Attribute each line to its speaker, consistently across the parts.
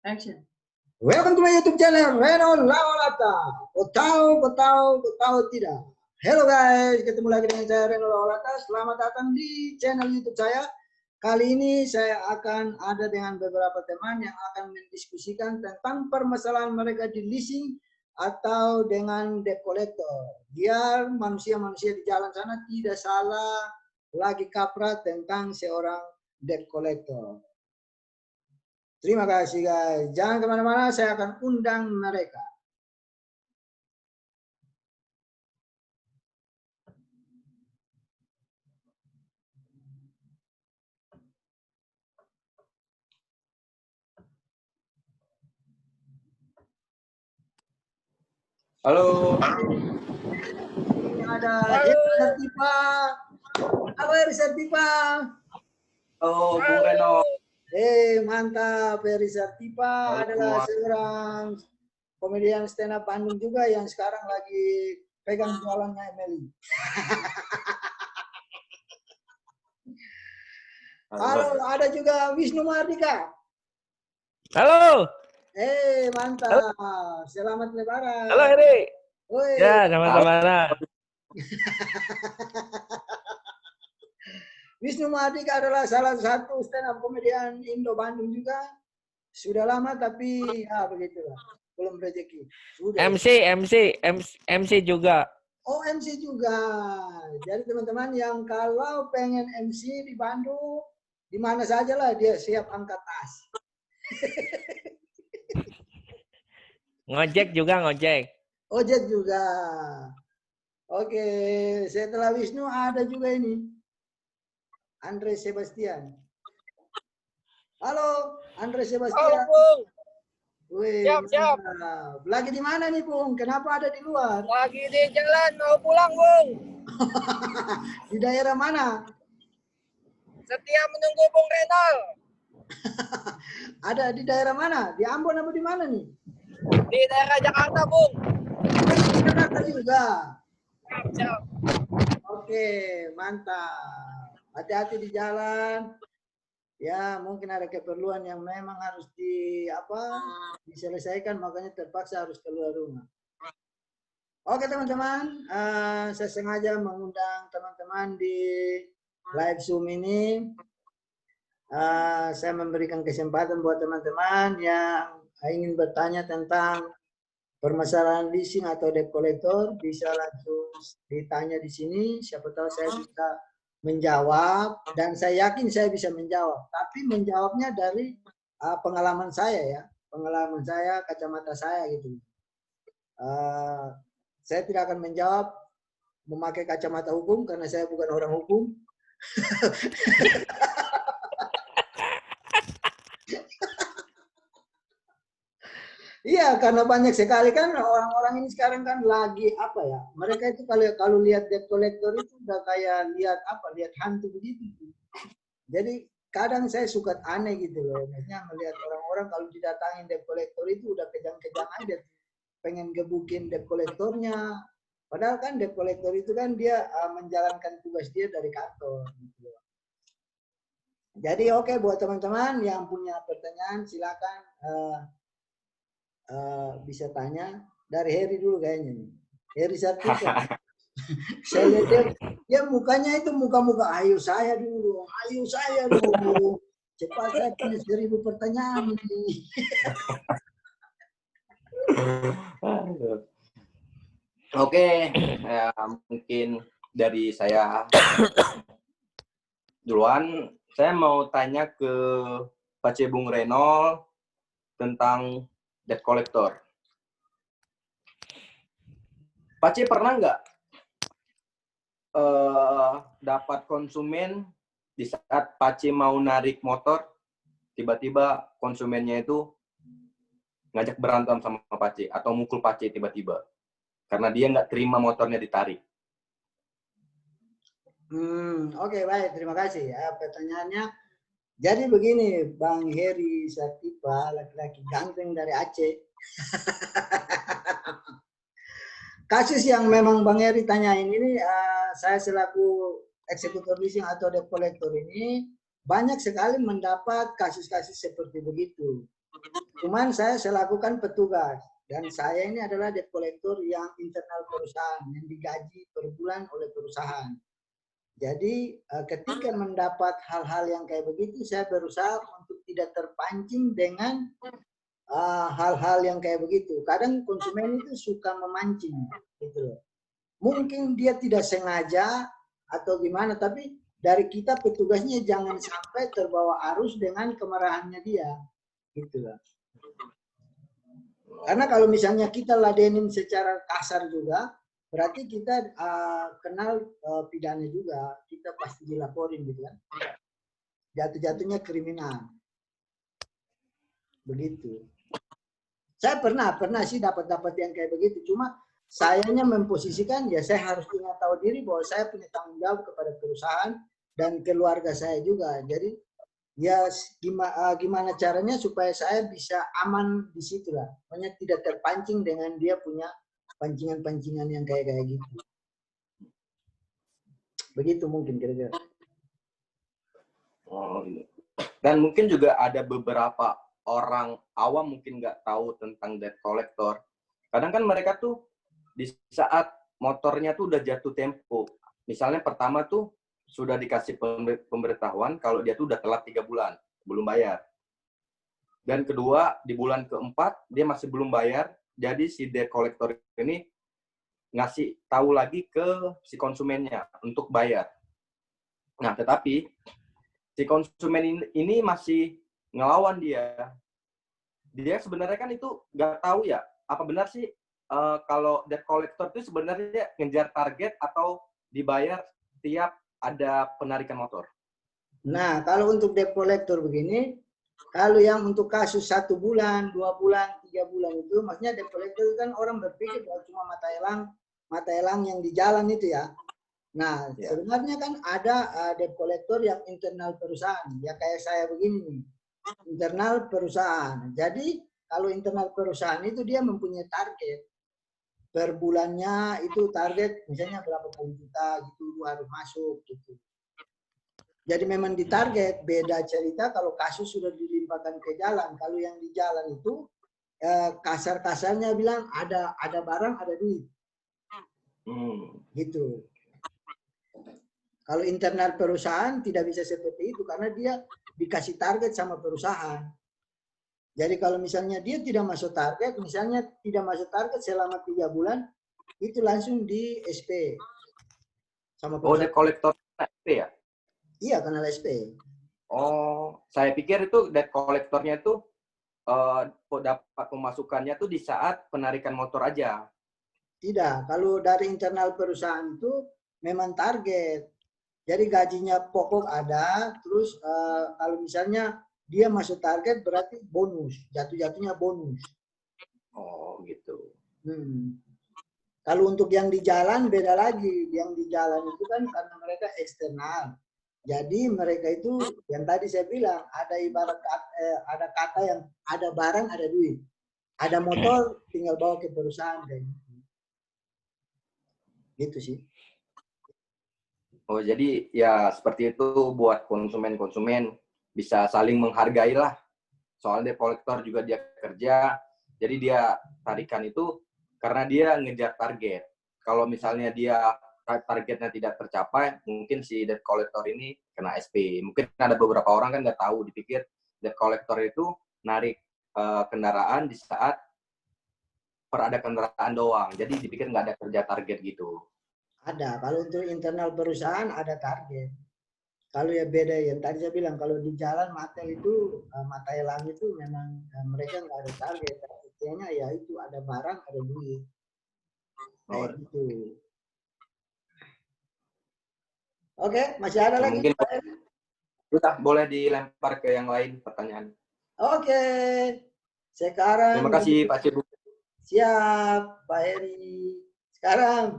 Speaker 1: Action. Welcome to my YouTube channel, Reno Laolata. Kau tahu tidak? Hello guys, ketemu lagi dengan saya Reno Laolata. Selamat datang di channel YouTube saya. Kali ini saya akan ada dengan beberapa teman yang akan mendiskusikan tentang permasalahan mereka di leasing atau dengan debt collector. Biar manusia-manusia di jalan sana tidak salah lagi kaprah tentang seorang debt collector. Terima kasih guys. Jangan kemana-mana, saya akan undang mereka.
Speaker 2: Halo.
Speaker 1: Ini ada Heri Sartipa. Halo Heri Sartipa.
Speaker 2: Oh, Bung Reno.
Speaker 1: Mantap. Heri Sartipa adalah seorang komedian stand up Bandung juga yang sekarang lagi pegang jualannya Emily. Halo, ada juga Wisnu Mardika.
Speaker 3: Halo.
Speaker 1: Mantap. Selamat Lebaran.
Speaker 3: Halo Heri. Ya, selamat Lebaran.
Speaker 1: Wisnu Mardika adalah salah satu stand up komedian Indo Bandung juga. Sudah lama tapi ya begitulah. Belum rezeki.
Speaker 3: MC juga.
Speaker 1: Oh, MC juga. Jadi teman-teman yang kalau pengen MC di Bandung, di mana saja lah dia siap angkat tas.
Speaker 3: Ngojek juga, ngojek.
Speaker 1: Ojek juga. Oke, setelah Wisnu ada juga ini. Andre Sebastian. Halo, Andre Sebastian.
Speaker 4: Halo, Bung.
Speaker 1: Wih,
Speaker 4: Siap.
Speaker 1: Lagi di mana nih, Bung? Kenapa ada di luar?
Speaker 4: Lagi di jalan mau pulang, Bung.
Speaker 1: Di daerah mana?
Speaker 4: Setia menunggu Bung Renal.
Speaker 1: Ada di daerah mana? Di Ambon apa di mana nih?
Speaker 4: Di daerah Jakarta, Bung.
Speaker 1: Di Jakarta juga.
Speaker 4: Siap.
Speaker 1: Oke, mantap. Hati-hati di jalan. Ya, mungkin ada keperluan yang memang harus diselesaikan, makanya terpaksa harus keluar rumah. Oke teman-teman, saya sengaja mengundang teman-teman di live Zoom ini. Saya memberikan kesempatan buat teman-teman yang ingin bertanya tentang permasalahan leasing atau debt collector, bisa langsung ditanya di sini. Siapa tahu saya bisa menjawab, dan saya yakin saya bisa menjawab. Tapi menjawabnya dari pengalaman saya ya, pengalaman saya, kacamata saya gitu. Saya tidak akan menjawab memakai kacamata hukum karena saya bukan orang hukum. Iya, karena banyak sekali kan orang-orang ini sekarang kan lagi mereka itu kalau lihat debt collector itu udah kayak lihat hantu begitu. Jadi kadang saya suka aneh gitu loh, maksudnya melihat orang-orang kalau didatangin debt collector itu udah kejang-kejang aja, pengen gebukin debt collectornya. Padahal kan debt collector itu kan dia menjalankan tugas dia dari kantor. Gitu. Jadi oke, buat teman-teman yang punya pertanyaan silakan. Bisa tanya dari Heri dulu kayaknya nih. Heri Sartika. Saya lihat dia mukanya itu muka-muka ayo saya dulu. Cepat saya punya 1000 pertanyaan ini.
Speaker 2: Oke, ya, mungkin dari saya duluan. Saya mau tanya ke Pak C. Bung Renol tentang debt collector. Pak C pernah nggak dapat konsumen di saat Pak C mau narik motor, tiba-tiba konsumennya itu ngajak berantem sama Pak C atau mukul Pak C tiba-tiba karena dia nggak terima motornya ditarik?
Speaker 1: Oke, baik, terima kasih ya pertanyaannya. Jadi begini, Bang Heri Sartipa, laki-laki ganteng dari Aceh. Kasus yang memang Bang Heri tanyain ini, saya selaku eksekutor leasing atau debt collector ini banyak sekali mendapat kasus-kasus seperti begitu. Cuman saya selakukan petugas dan saya ini adalah debt collector yang internal perusahaan yang digaji per bulan oleh perusahaan. Jadi ketika mendapat hal-hal yang kayak begitu, saya berusaha untuk tidak terpancing dengan hal-hal yang kayak begitu. Kadang konsumen itu suka memancing, gitu loh. Mungkin dia tidak sengaja atau gimana, tapi dari kita petugasnya jangan sampai terbawa arus dengan kemarahannya dia, gitu loh. Karena kalau misalnya kita ladenin secara kasar juga, berarti kita kenal pidana juga, kita pasti dilaporin gitu kan. Jatuh-jatuhnya kriminal. Begitu. Saya pernah sih dapat yang kayak begitu. Cuma sayanya memposisikan ya saya harus ingat tahu diri bahwa saya punya tanggung jawab kepada perusahaan dan keluarga saya juga. Jadi ya gimana caranya supaya saya bisa aman di situ lah. Makanya tidak terpancing dengan dia punya pancingan-pancingan yang kayak gitu. Begitu mungkin kira-kira.
Speaker 2: Oh, dan mungkin juga ada beberapa orang awam mungkin nggak tahu tentang debt collector. Kadang kan mereka tuh di saat motornya tuh udah jatuh tempo. Misalnya pertama tuh sudah dikasih pemberitahuan kalau dia tuh udah telat 3 bulan belum bayar. Dan kedua, di bulan keempat dia masih belum bayar, jadi si debt collector ini ngasih tahu lagi ke si konsumennya untuk bayar. Nah, tetapi si konsumen ini masih ngelawan dia. Dia sebenarnya kan itu nggak tahu ya, apa benar sih kalau debt collector itu sebenarnya ngejar target atau dibayar tiap ada penarikan motor.
Speaker 1: Nah, kalau untuk debt collector begini, kalau yang untuk kasus 1 bulan, 2 bulan, 3 bulan itu, maksudnya debt collector itu kan orang berpikir bahwa cuma mata elang yang di jalan itu ya. Nah, sebenarnya kan ada debt collector yang internal perusahaan, ya kayak saya begini nih, internal perusahaan. Jadi kalau internal perusahaan itu dia mempunyai target. Per bulannya itu target misalnya berapa puluh juta gitu harus masuk gitu. Jadi memang ditarget. Beda cerita kalau kasus sudah dilimpahkan ke jalan. Kalau yang di jalan itu kasar-kasarnya bilang ada barang ada duit. Gitu. Kalau internal perusahaan tidak bisa seperti itu karena dia dikasih target sama perusahaan. Jadi kalau misalnya dia tidak masuk target, misalnya tidak masuk target selama 3 bulan, itu langsung di SP. Sama
Speaker 2: Oh, debt collector SP ya?
Speaker 1: Iya, kenal SP.
Speaker 2: Oh, saya pikir itu debt collectornya itu dapat pemasukannya tuh di saat penarikan motor aja.
Speaker 1: Tidak, kalau dari internal perusahaan itu memang target. Jadi gajinya pokok ada, terus kalau misalnya dia masuk target berarti bonus, jatuh-jatuhnya bonus.
Speaker 2: Oh, gitu.
Speaker 1: Kalau untuk yang di jalan beda lagi. Yang di jalan itu kan karena mereka eksternal. Jadi mereka itu yang tadi saya bilang ada ibarat ada kata yang ada barang ada duit. Ada motor tinggal bawa ke perusahaan kayak gitu. Gitu sih.
Speaker 2: Oh, jadi ya seperti itu buat konsumen-konsumen bisa saling menghargai lah. Soalnya debt collector juga dia kerja, jadi dia tarikan itu karena dia ngejar target. Kalau misalnya dia targetnya tidak tercapai, mungkin si debt collector ini kena SP. Mungkin ada beberapa orang kan nggak tahu, dipikir debt collector itu narik kendaraan di saat ada kendaraan doang. Jadi dipikir nggak ada kerja target gitu.
Speaker 1: Ada. Kalau untuk internal perusahaan ada target. Kalau ya beda yang tadi saya bilang kalau di jalan mata elang itu memang mereka nggak ada target. Artinya ya itu ada barang ada duit. Kayak gitu. Oke, masih ada lagi?
Speaker 2: Mungkin sudah boleh dilempar ke yang lain pertanyaan.
Speaker 1: Oke. Sekarang
Speaker 2: Terima kasih Pak Cibu.
Speaker 1: Siap, Pak Heri. Sekarang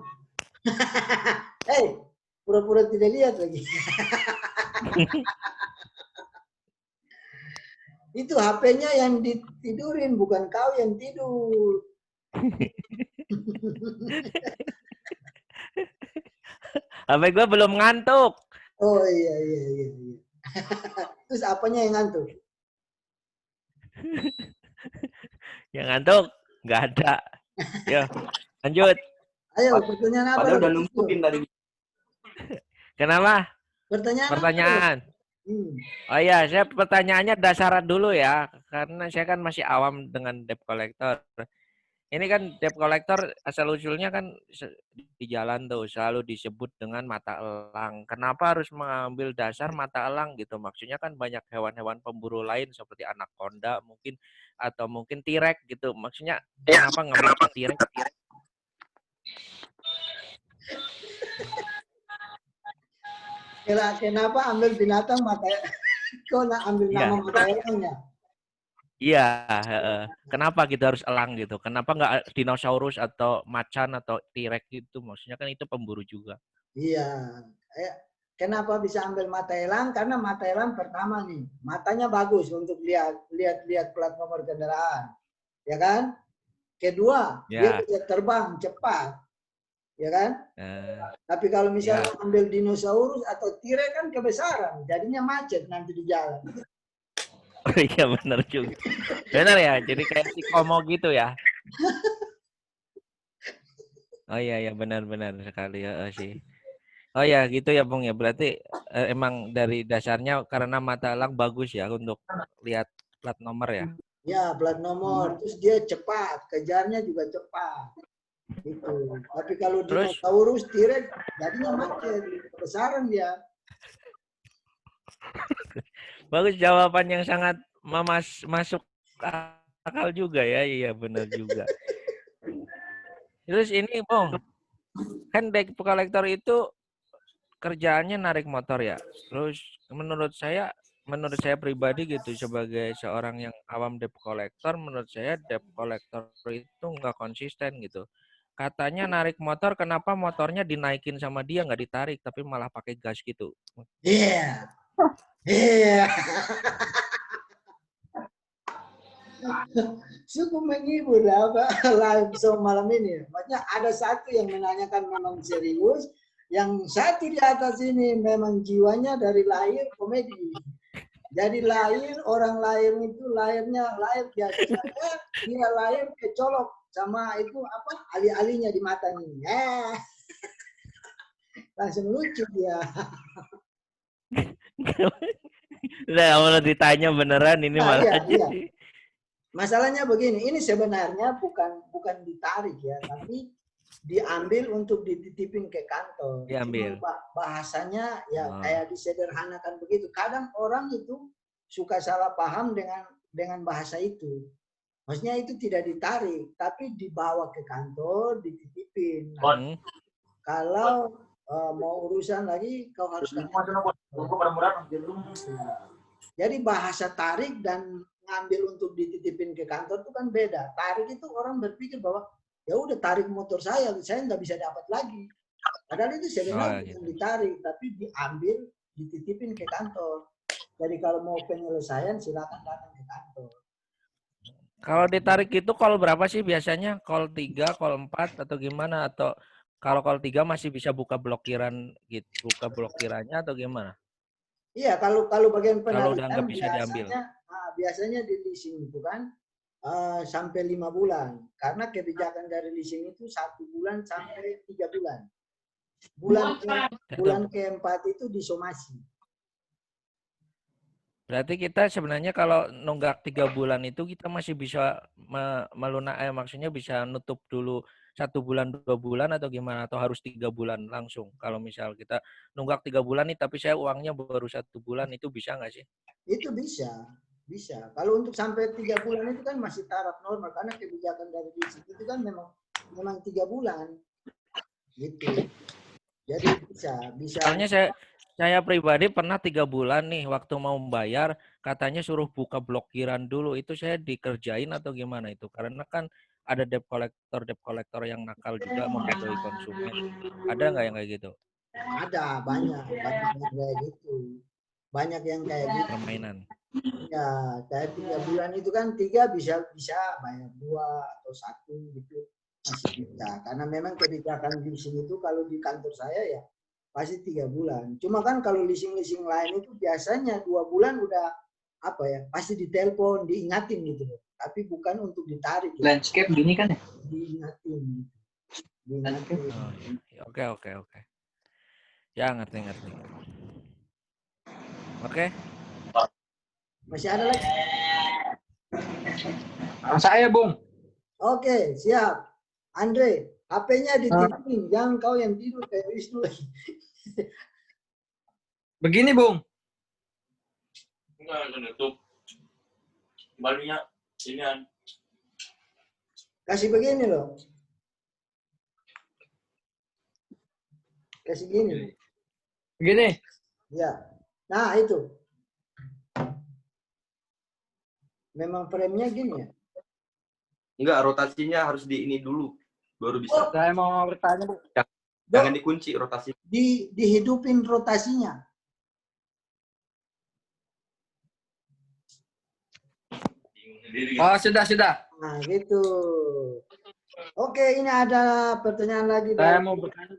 Speaker 1: pura-pura tidak lihat lagi. Itu HP-nya yang ditidurin, bukan kau yang tidur.
Speaker 3: HP gue belum ngantuk.
Speaker 1: Oh iya. Terus apanya yang ngantuk?
Speaker 3: Yang ngantuk? Nggak ada. Yo, lanjut.
Speaker 1: Ayo, pertanyaan apa
Speaker 2: Padahal
Speaker 1: lagi?
Speaker 2: udah nungguin tadi.
Speaker 3: Kenapa?
Speaker 1: Pertanyaan apa?
Speaker 3: Pertanyaan. Oh iya, saya pertanyaannya dasaran dulu ya, karena saya kan masih awam dengan debt collector. Ini kan debt collector asal-usulnya kan di jalan tuh selalu disebut dengan mata elang. Kenapa harus mengambil dasar mata elang gitu? Maksudnya kan banyak hewan-hewan pemburu lain seperti anaconda mungkin atau mungkin T-Rex gitu. Maksudnya kenapa ngambil T-Rex?
Speaker 1: Kenapa ambil binatang mata? Kok nak ambil
Speaker 3: Iya.
Speaker 1: nama mata elangnya?
Speaker 3: Iya, heeh. Kenapa gitu harus elang gitu? Kenapa nggak dinosaurus atau macan atau T-Rex gitu? Maksudnya kan itu pemburu juga.
Speaker 1: Iya. Kenapa bisa ambil mata elang? Karena mata elang pertama nih, matanya bagus untuk lihat plat nomor kendaraan, ya kan? Kedua, dia
Speaker 3: Ya.
Speaker 1: bisa terbang cepat, ya kan?
Speaker 3: Eh,
Speaker 1: Tapi kalau misalnya
Speaker 3: ya.
Speaker 1: ambil dinosaurus atau T-Rex kan kebesaran, jadinya macet nanti di jalan.
Speaker 3: Oh iya benar juga. Benar ya, jadi kayak si Komo gitu ya. Oh iya benar-benar sekali ya sih. Oh ya gitu ya Bung ya. Berarti emang dari dasarnya karena mata elang bagus ya untuk lihat plat nomor ya.
Speaker 1: Ya, plat nomor, terus dia cepat, kejarnya juga cepat. Gitu. Tapi kalau
Speaker 3: Terus
Speaker 1: dinosaurus, T-Rex, jadinya macet, kebesaran dia.
Speaker 3: bagus jawaban yang sangat masuk akal juga ya. Iya benar juga. Terus ini Bung, kan debt collector itu kerjaannya narik motor ya. Terus menurut saya pribadi gitu sebagai seorang yang awam debt collector, menurut saya debt collector itu nggak konsisten gitu. Katanya narik motor, kenapa motornya dinaikin sama dia nggak ditarik, tapi malah pakai gas gitu.
Speaker 1: Iya. Iya. Cukup menghibur apa live show malam ini. Maksudnya ada satu yang menanyakan memang serius, yang satu di atas ini memang jiwanya dari lahir komedi. Jadi orang lahir itu lahir biasa saja, dia lahir kecolok sama itu apa ali-alinya di matanya. Langsung lucu dia.
Speaker 3: Nah, kalau ditanya beneran ini
Speaker 1: Nah,
Speaker 3: malah
Speaker 1: iya.
Speaker 3: jadi.
Speaker 1: Masalahnya begini, ini sebenarnya bukan ditarik ya, tapi diambil untuk dititipin ke kantor.
Speaker 3: Diambil.
Speaker 1: Cuma bahasanya ya
Speaker 3: Oh.
Speaker 1: kayak disederhanakan begitu. Kadang orang itu suka salah paham dengan bahasa itu. Maksudnya itu tidak ditarik, tapi dibawa ke kantor, dititipin. Nah, kalau mau urusan lagi, kau harus jadi bahasa tarik dan ngambil untuk dititipin ke kantor itu kan beda. Tarik itu orang berpikir bahwa ya udah tarik motor saya nggak bisa dapat lagi. Padahal itu sebenarnya bukan ditarik, tapi diambil, dititipin ke kantor. Jadi kalau mau penyelesaian silakan datang ke kantor.
Speaker 3: Kalau ditarik itu call berapa sih biasanya? Call 3, call 4 atau gimana? Atau kalau call 3 masih bisa buka blokiran gitu, buka blokirannya atau gimana?
Speaker 1: Iya, kalau bagian
Speaker 3: Kalau udah
Speaker 1: penarikan
Speaker 3: nggak bisa diambil.
Speaker 1: biasanya di leasing itu kan sampai 5 bulan. Karena kebijakan dari leasing itu 1 bulan sampai 3 bulan. Bulan keempat itu disomasi.
Speaker 3: Berarti kita sebenarnya kalau nunggak 3 bulan itu kita masih bisa maksudnya bisa nutup dulu 1 bulan 2 bulan atau gimana, atau harus 3 bulan langsung? Kalau misal kita nunggak 3 bulan nih tapi saya uangnya baru 1 bulan, itu bisa nggak sih?
Speaker 1: Itu bisa. Kalau untuk sampai 3 bulan itu kan masih taraf normal karena kebijakan dari leasing itu kan memang 3 bulan. Gitu. Jadi bisa.
Speaker 3: Soalnya saya pribadi pernah 3 bulan nih waktu mau membayar katanya suruh buka blokiran dulu, itu saya dikerjain atau gimana itu? Karena kan ada debt collector yang nakal juga membodohi konsumen. Ada nggak yang kayak gitu?
Speaker 1: Ada banyak yang kayak gitu. Banyak yang kayak gitu.
Speaker 3: Permainan.
Speaker 1: Ya, kayak 3 bulan itu kan 3 bisa bayar 2 atau 1 gitu. Masih bisa. Karena memang kebijakan leasing itu kalau di kantor saya ya pasti 3 bulan. Cuma kan kalau leasing lain itu biasanya 2 bulan udah pasti ditelepon, diingatin gitu. tapi bukan untuk ditarik. Ya.
Speaker 5: Landscape gini kan ya?
Speaker 1: Diingatin. Diingatin.
Speaker 3: Oh, iya. Oke. Ya, ngerti. Oke.
Speaker 1: Masih ada lagi?
Speaker 5: Saya, Bung.
Speaker 1: Oke, siap. Andre, HP-nya ditidurin, jangan kau yang tidur kayak Wisnu lagi.
Speaker 5: Begini, Bung.
Speaker 6: Enggak, nutup. Barunya ini kan.
Speaker 1: Kasih begini loh. Kasih gini.
Speaker 5: Begini.
Speaker 1: Ya. Nah, itu. Memang frame-nya gini ya?
Speaker 2: Enggak, rotasinya harus di ini dulu baru bisa.
Speaker 5: Saya mau bertanya, Bung.
Speaker 2: Jangan dikunci rotasi.
Speaker 1: Dihidupin rotasinya.
Speaker 5: Oh, sudah.
Speaker 1: Nah, gitu. Oke, ini ada pertanyaan lagi.
Speaker 5: Saya mau bertanya.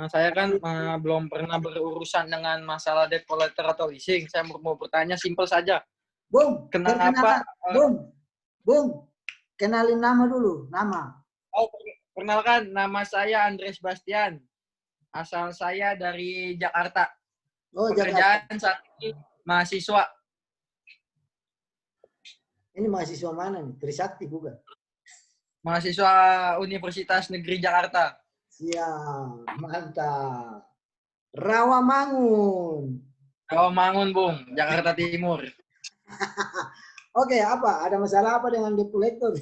Speaker 5: Saya kan belum pernah berurusan dengan masalah debt collector atau leasing. Saya mau bertanya simpel saja.
Speaker 1: Bung,
Speaker 5: Kenapa?
Speaker 1: Bung, kenalin nama dulu, nama.
Speaker 5: Oh, perkenalkan, nama saya Andres Bastian. Asal saya dari Jakarta.
Speaker 1: Oh, Jakarta.
Speaker 5: Pekerjaan saat ini mahasiswa.
Speaker 1: Ini mahasiswa mana nih? Trisakti bukan?
Speaker 5: Mahasiswa Universitas Negeri Jakarta.
Speaker 1: Siap, mantap. Rawamangun.
Speaker 5: Rawamangun, Bung, Jakarta Timur.
Speaker 1: Oke, apa? Ada masalah apa dengan debt collector?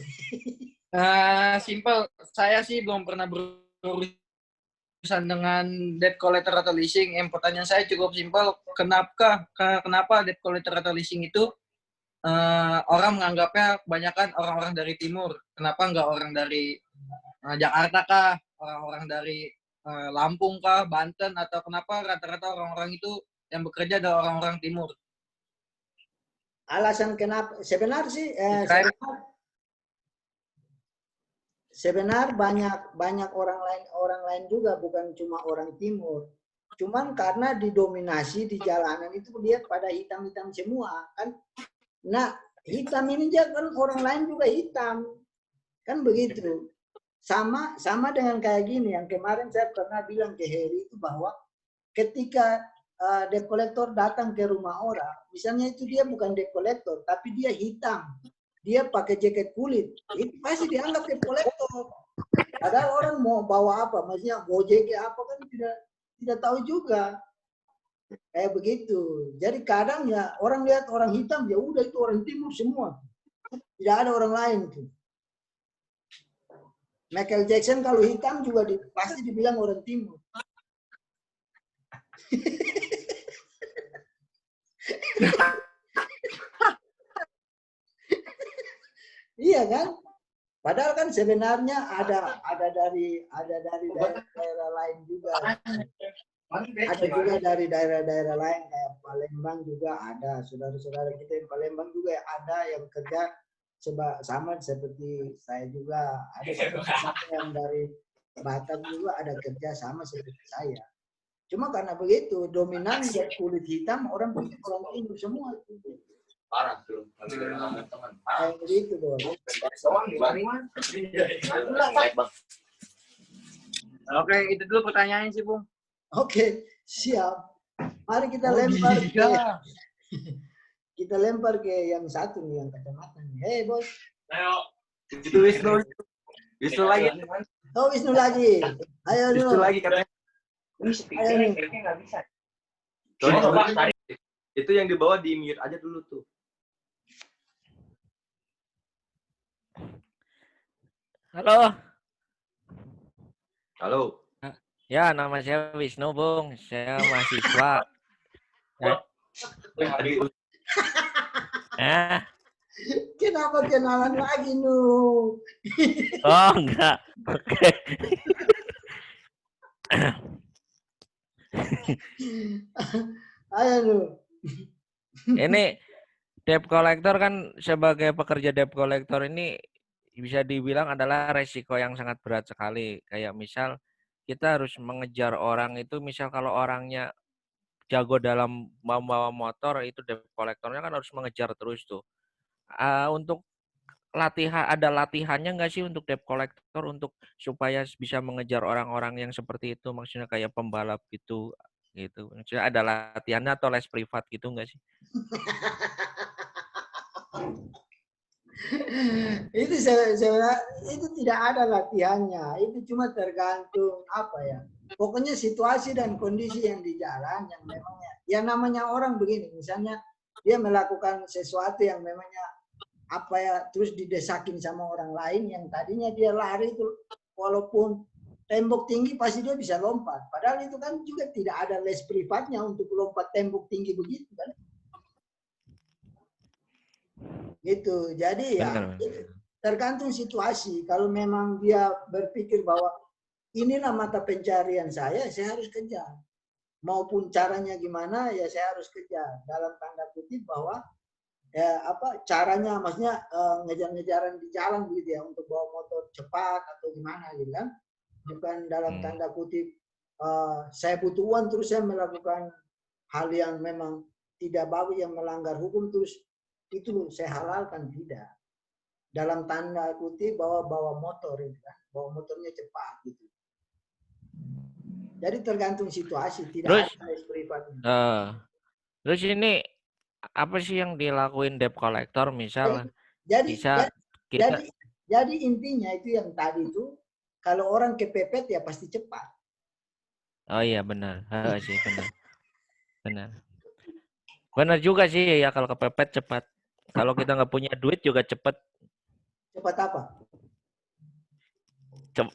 Speaker 5: Simple. Saya sih belum pernah berurusan dengan debt collector atau leasing. Yang pertanyaan saya cukup simpel. Kenapa debt collector atau leasing itu orang menganggapnya kebanyakan orang-orang dari timur? Kenapa nggak orang dari Jakarta kah? Orang-orang dari Lampung kah? Banten? Atau kenapa rata-rata orang-orang itu yang bekerja adalah orang-orang timur?
Speaker 1: Alasan kenapa? Sebenarnya sih, sebenarnya banyak orang lain juga, bukan cuma orang timur. Cuman karena didominasi di jalanan itu dia pada hitam-hitam semua kan. Nah, hitam ini juga kan orang lain juga hitam. Kan begitu. Sama dengan kayak gini yang kemarin saya pernah bilang ke Heri itu bahwa ketika debt collector datang ke rumah orang, misalnya itu dia bukan debt collector, tapi dia hitam, dia pakai jaket kulit, itu pasti dianggap debt collector. Padahal orang mau bawa apa, maksudnya gojek apa kan tidak tahu juga. Kayak begitu. Jadi kadang ya orang lihat orang hitam, ya udah itu orang timur semua. Tidak ada orang lain tuh. Michael Jackson kalau hitam juga pasti dibilang orang timur. Iya kan? Padahal kan sebenarnya ada dari daerah lain juga. Ada juga dari daerah-daerah lain kayak Palembang juga ada. Saudara-saudara kita yang Palembang juga ada yang kerja sama seperti saya juga. Ada yang dari Batam juga ada kerja sama seperti saya. Cuma karena begitu dominan kulit hitam orang pikir orang timur semua itu.
Speaker 6: Parah tuh. Teman-teman.
Speaker 1: Kayak begitu bos.
Speaker 5: Oke, itu dulu pertanyaannya sih, Bung.
Speaker 1: Oke, siap. Mari kita lempar ke yang satu nih, yang kacamata nih. Hei bos.
Speaker 6: Ayo.
Speaker 2: Itu Wisnu lagi.
Speaker 1: Oh Wisnu lagi. Ayo
Speaker 2: Wisnu
Speaker 1: dulu.
Speaker 2: lagi katanya.
Speaker 6: Nggak bisa.
Speaker 2: Itu yang di bawah di mute aja dulu tuh.
Speaker 3: Halo.
Speaker 2: Halo.
Speaker 3: Ya, nama saya Wisnu, Bung. Saya mahasiswa. Ya.
Speaker 1: Kenapa kenalan lagi nu?
Speaker 3: Oh, enggak. Oke.
Speaker 1: Ayo nu.
Speaker 3: Ini debt collector kan sebagai pekerja debt collector ini bisa dibilang adalah resiko yang sangat berat sekali. Kayak misal kita harus mengejar orang itu, misal kalau orangnya jago dalam membawa motor, itu debt collectornya kan harus mengejar terus tuh. untuk ada latihannya nggak sih untuk debt collector untuk supaya bisa mengejar orang-orang yang seperti itu, maksudnya kayak pembalap gitu gitu. Maksudnya ada latihannya atau les privat gitu nggak sih?
Speaker 1: Itu itu tidak ada latihannya, itu cuma tergantung apa ya, pokoknya situasi dan kondisi yang di jalan yang memangnya ya, namanya orang begini, misalnya dia melakukan sesuatu yang memangnya apa ya, terus didesakin sama orang lain yang tadinya dia lari itu, walaupun tembok tinggi pasti dia bisa lompat, padahal itu kan juga tidak ada les privatnya untuk lompat tembok tinggi begitu kan. Gitu. Jadi ya
Speaker 3: Benar.
Speaker 1: tergantung situasi. Kalau memang dia berpikir bahwa inilah mata pencarian saya harus kejar. Maupun caranya gimana, ya saya harus kejar. Dalam tanda kutip bahwa ya apa caranya, maksudnya ngejar-ngejaran di jalan gitu ya, untuk bawa motor cepat atau gimana gitu kan. Bukan dalam tanda kutip saya butuh uang terus saya melakukan hal yang memang tidak bagus, yang melanggar hukum, terus itu saya halalkan, tidak. Dalam tanda kutip bahwa bawa motor itu kan, bawa motornya cepat gitu. Jadi tergantung situasi, tidak ada les privatnya.
Speaker 3: Terus ini apa sih yang dilakuin debt collector misal bisa kita
Speaker 1: jadi intinya itu yang tadi itu, kalau orang kepepet ya pasti cepat.
Speaker 3: oh iya benar, sih benar juga sih ya, kalau kepepet cepat. Kalau kita nggak punya duit juga cepat.
Speaker 1: Cepat apa?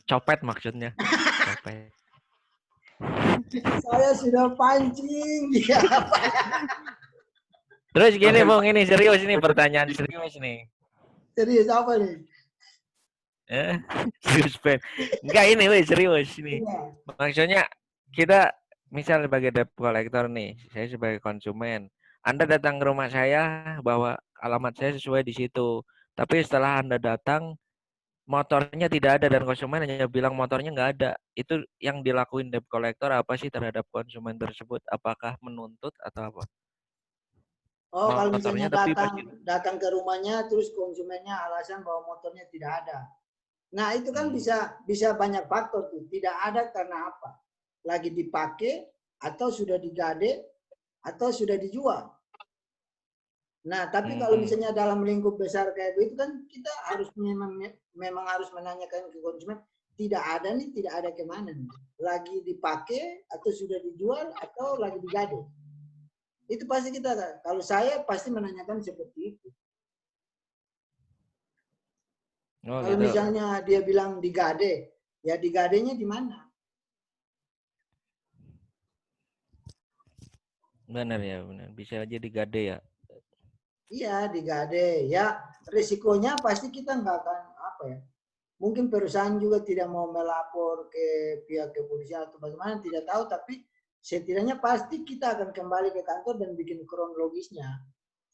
Speaker 3: Copet maksudnya. Copet.
Speaker 1: Saya sudah pancing dia.
Speaker 3: Terus gini Bung, ini serius nih, pertanyaan serius nih.
Speaker 1: Serius apa nih?
Speaker 3: Serius Ben. Enggak ini weh, serius nih.
Speaker 1: Iya.
Speaker 3: Maksudnya kita misal sebagai debt collector nih, saya sebagai konsumen. Anda datang ke rumah saya bahwa alamat saya sesuai di situ. Tapi setelah Anda datang, motornya tidak ada dan konsumen hanya bilang motornya nggak ada. Itu yang dilakuin debt collector apa sih terhadap konsumen tersebut? Apakah menuntut atau apa?
Speaker 1: Oh, kalau misalnya
Speaker 3: Motornya tapi
Speaker 1: datang ke rumahnya terus konsumennya alasan bahwa motornya tidak ada. Nah, itu kan bisa banyak faktor tuh. Tidak ada karena apa? Lagi dipakai atau sudah digade atau sudah dijual. Nah, tapi kalau misalnya dalam lingkup besar kayak begitu kan kita harus memang harus menanyakan ke konsumen, tidak ada nih, tidak ada kemana nih. Lagi dipakai atau sudah dijual atau lagi digade. Itu pasti kita, kalau saya pasti menanyakan seperti itu.
Speaker 3: Oh,
Speaker 1: kalau
Speaker 3: gitu.
Speaker 1: misalnya dia bilang digade, ya digadenya di mana?
Speaker 3: Benar ya, benar. Bisa aja digade ya.
Speaker 1: Iya, digade. Ya, risikonya pasti kita nggak akan apa ya. Mungkin perusahaan juga tidak mau melapor ke pihak kepolisian atau bagaimana, tidak tahu, tapi setidaknya pasti kita akan kembali ke kantor dan bikin kronologisnya.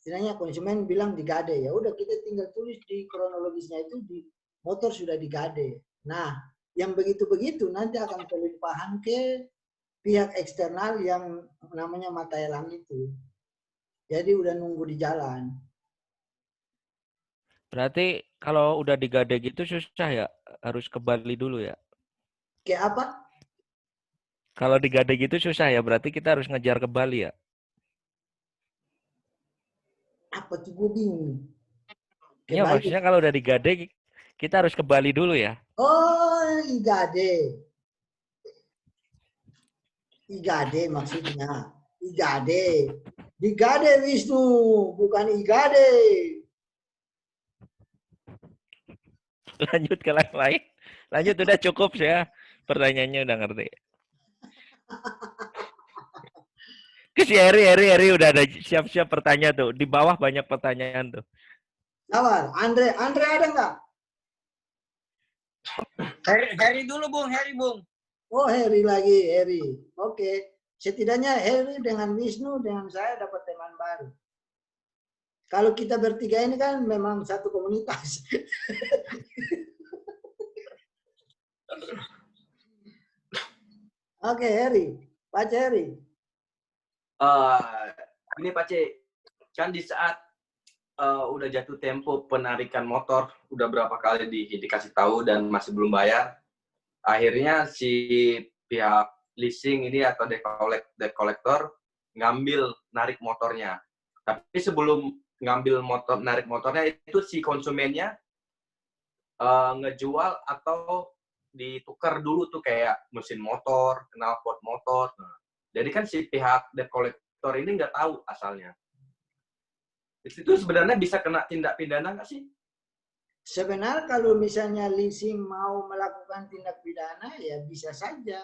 Speaker 1: Setidaknya konsumen bilang digade, ya udah kita tinggal tulis di kronologisnya itu di motor sudah digade. Nah, yang begitu-begitu nanti akan terlimpahan ke pihak eksternal yang namanya mata elang itu. Jadi udah nunggu di jalan.
Speaker 3: Berarti kalau udah digade gitu susah ya? Harus ke Bali dulu ya?
Speaker 1: Kayak apa?
Speaker 3: Kalau digade gitu susah ya? Berarti kita harus ngejar ke Bali ya?
Speaker 1: Apa tuh, gue bingung.
Speaker 3: Iya, maksudnya kalau udah digade kita harus ke Bali dulu ya?
Speaker 1: Oh, igade. Igade maksudnya. Igade. Digade Wisnu, bukan igade.
Speaker 3: Lanjut ke yang lain. Lanjut, udah cukup ya. Pertanyaannya udah ngerti. Si Eri udah ada siap-siap pertanyaan tuh. Di bawah banyak pertanyaan tuh.
Speaker 1: Sabar, Andre ada nggak?
Speaker 5: Harry dulu Bung, Bung.
Speaker 1: Oh, Harry lagi, Harry. Oke. Setidaknya Harry dengan Wisnu, dengan saya dapat teman baru. Kalau kita bertiga ini kan memang satu komunitas. Oke, Harry. Pak Harry.
Speaker 2: Ini Pak C, kan di saat udah jatuh tempo penarikan motor, udah berapa kali dikasih tahu dan masih belum bayar. Akhirnya si pihak leasing ini atau debt collector ngambil narik motornya. Tapi sebelum ngambil narik motornya itu si konsumennya ngejual atau ditukar dulu tuh kayak mesin motor, knalpot motor. Nah, jadi kan si pihak debt collector ini nggak tahu asalnya. Itu sebenarnya bisa kena tindak pidana nggak sih?
Speaker 1: Sebenarnya kalau misalnya leasing mau melakukan tindak pidana ya bisa saja.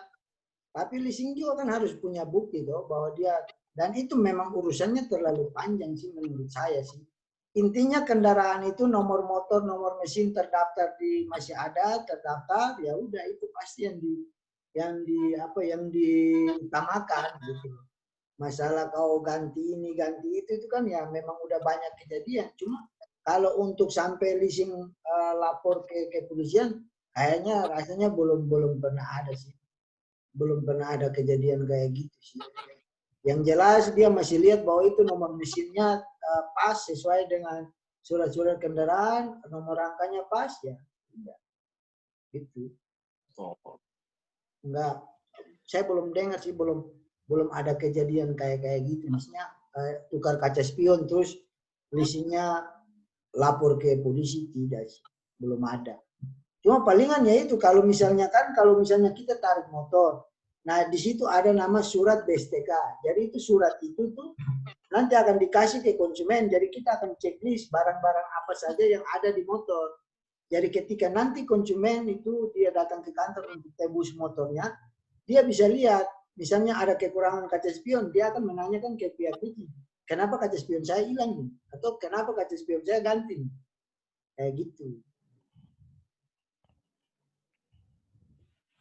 Speaker 1: Tapi leasing juga kan harus punya bukti toh bahwa dia, dan itu memang urusannya terlalu panjang sih menurut saya sih. Intinya kendaraan itu nomor motor, nomor mesin terdaftar masih ada, terdaftar, ya udah itu pasti yang diutamakan gitu. Masalah kau ganti ini ganti itu kan ya memang udah banyak kejadian. Cuma kalau untuk sampai leasing lapor ke kepolisian, kayaknya rasanya belum pernah ada sih. Belum pernah ada kejadian kayak gitu sih. Yang jelas dia masih lihat bahwa itu nomor mesinnya pas sesuai dengan surat-surat kendaraan, nomor rangkanya pas ya. Enggak. Gitu.
Speaker 2: Oh.
Speaker 1: Enggak. Saya belum dengar sih, belum ada kejadian kayak gitu. Maksudnya tukar kaca spion terus leasingnya lapor ke polisi, tidak sih. Belum ada. Cuma palingan ya itu kalau misalnya kita tarik motor, nah di situ ada nama surat BSTK. Jadi itu surat itu tuh nanti akan dikasih ke konsumen. Jadi kita akan checklist barang-barang apa saja yang ada di motor. Jadi ketika nanti konsumen itu dia datang ke kantor untuk tebus motornya, dia bisa lihat misalnya ada kekurangan kaca spion, dia akan menanyakan ke pihak itu, kenapa kaca spion saya hilang atau kenapa kaca spion saya ganti, kayak gitu.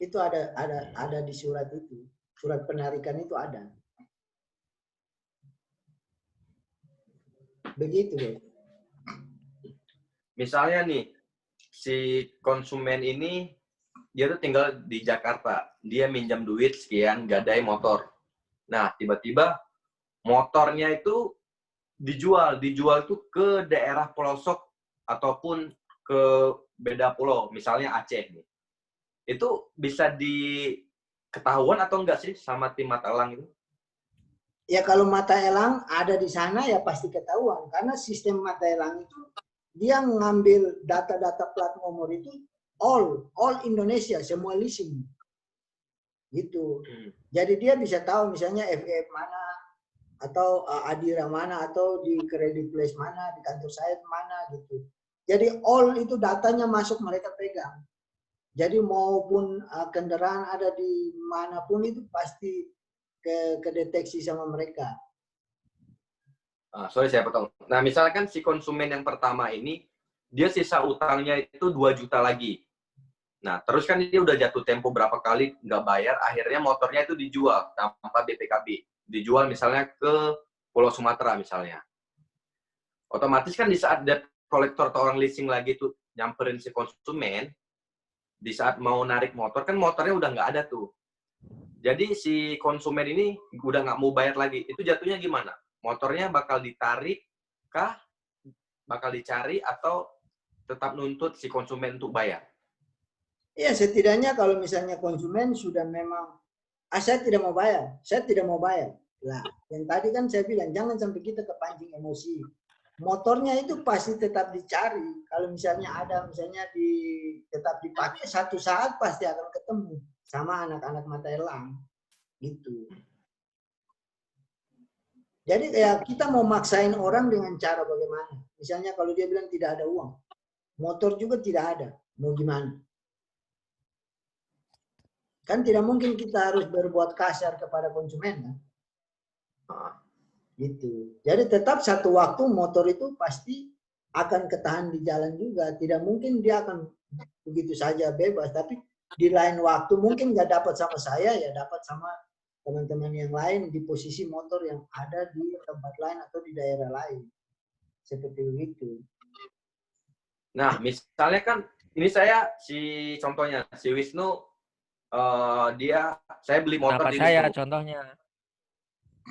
Speaker 1: Itu ada di surat itu, surat penarikan itu ada. Begitu deh.
Speaker 2: Misalnya nih, si konsumen ini dia tuh tinggal di Jakarta, dia minjam duit sekian, gadai motor. Nah, tiba-tiba motornya itu dijual tuh ke daerah pelosok ataupun ke beda pulau, misalnya Aceh nih. Itu bisa diketahuan atau enggak sih sama tim mata elang itu?
Speaker 1: Ya kalau mata elang ada di sana ya pasti ketahuan karena sistem mata elang itu dia ngambil data-data plat nomor itu all Indonesia, semua leasing gitu. Jadi dia bisa tahu misalnya FF mana atau Adira mana atau di Credit Place mana, di kantor saya mana gitu. Jadi all itu datanya masuk mereka pegang. Jadi maupun kendaraan ada di manapun itu pasti kedeteksi sama mereka.
Speaker 2: Sorry saya potong. Nah, misalkan si konsumen yang pertama ini, dia sisa utangnya itu 2 juta lagi. Nah, terus kan dia udah jatuh tempo berapa kali nggak bayar, akhirnya motornya itu dijual tanpa BPKB. Dijual misalnya ke Pulau Sumatera misalnya. Otomatis kan di saat debt collector atau orang leasing lagi tuh nyamperin si konsumen, di saat mau narik motor, kan motornya udah nggak ada tuh. Jadi si konsumen ini udah nggak mau bayar lagi. Itu jatuhnya gimana? Motornya bakal ditarik kah? Bakal dicari atau tetap nuntut si konsumen untuk bayar?
Speaker 1: Ya setidaknya kalau misalnya konsumen sudah memang, saya tidak mau bayar. Lah, yang tadi kan saya bilang, jangan sampai kita kepancing emosi. Motornya itu pasti tetap dicari. Kalau misalnya ada, tetap dipakai, satu saat pasti akan ketemu sama anak-anak mata elang. Gitu. Jadi ya kita mau maksain orang dengan cara bagaimana. Misalnya kalau dia bilang tidak ada uang, motor juga tidak ada, mau gimana? Kan tidak mungkin kita harus berbuat kasar kepada konsumen kan? Gitu. Jadi tetap satu waktu motor itu pasti akan ketahan di jalan juga. Tidak mungkin dia akan begitu saja bebas. Tapi di lain waktu mungkin nggak dapat sama saya, ya dapat sama teman-teman yang lain di posisi motor yang ada di tempat lain atau di daerah lain. Seperti begitu.
Speaker 2: Nah, misalnya kan ini contohnya si Wisnu, saya beli motor
Speaker 3: Kenapa
Speaker 2: di
Speaker 3: saya
Speaker 2: Wisnu.
Speaker 3: contohnya?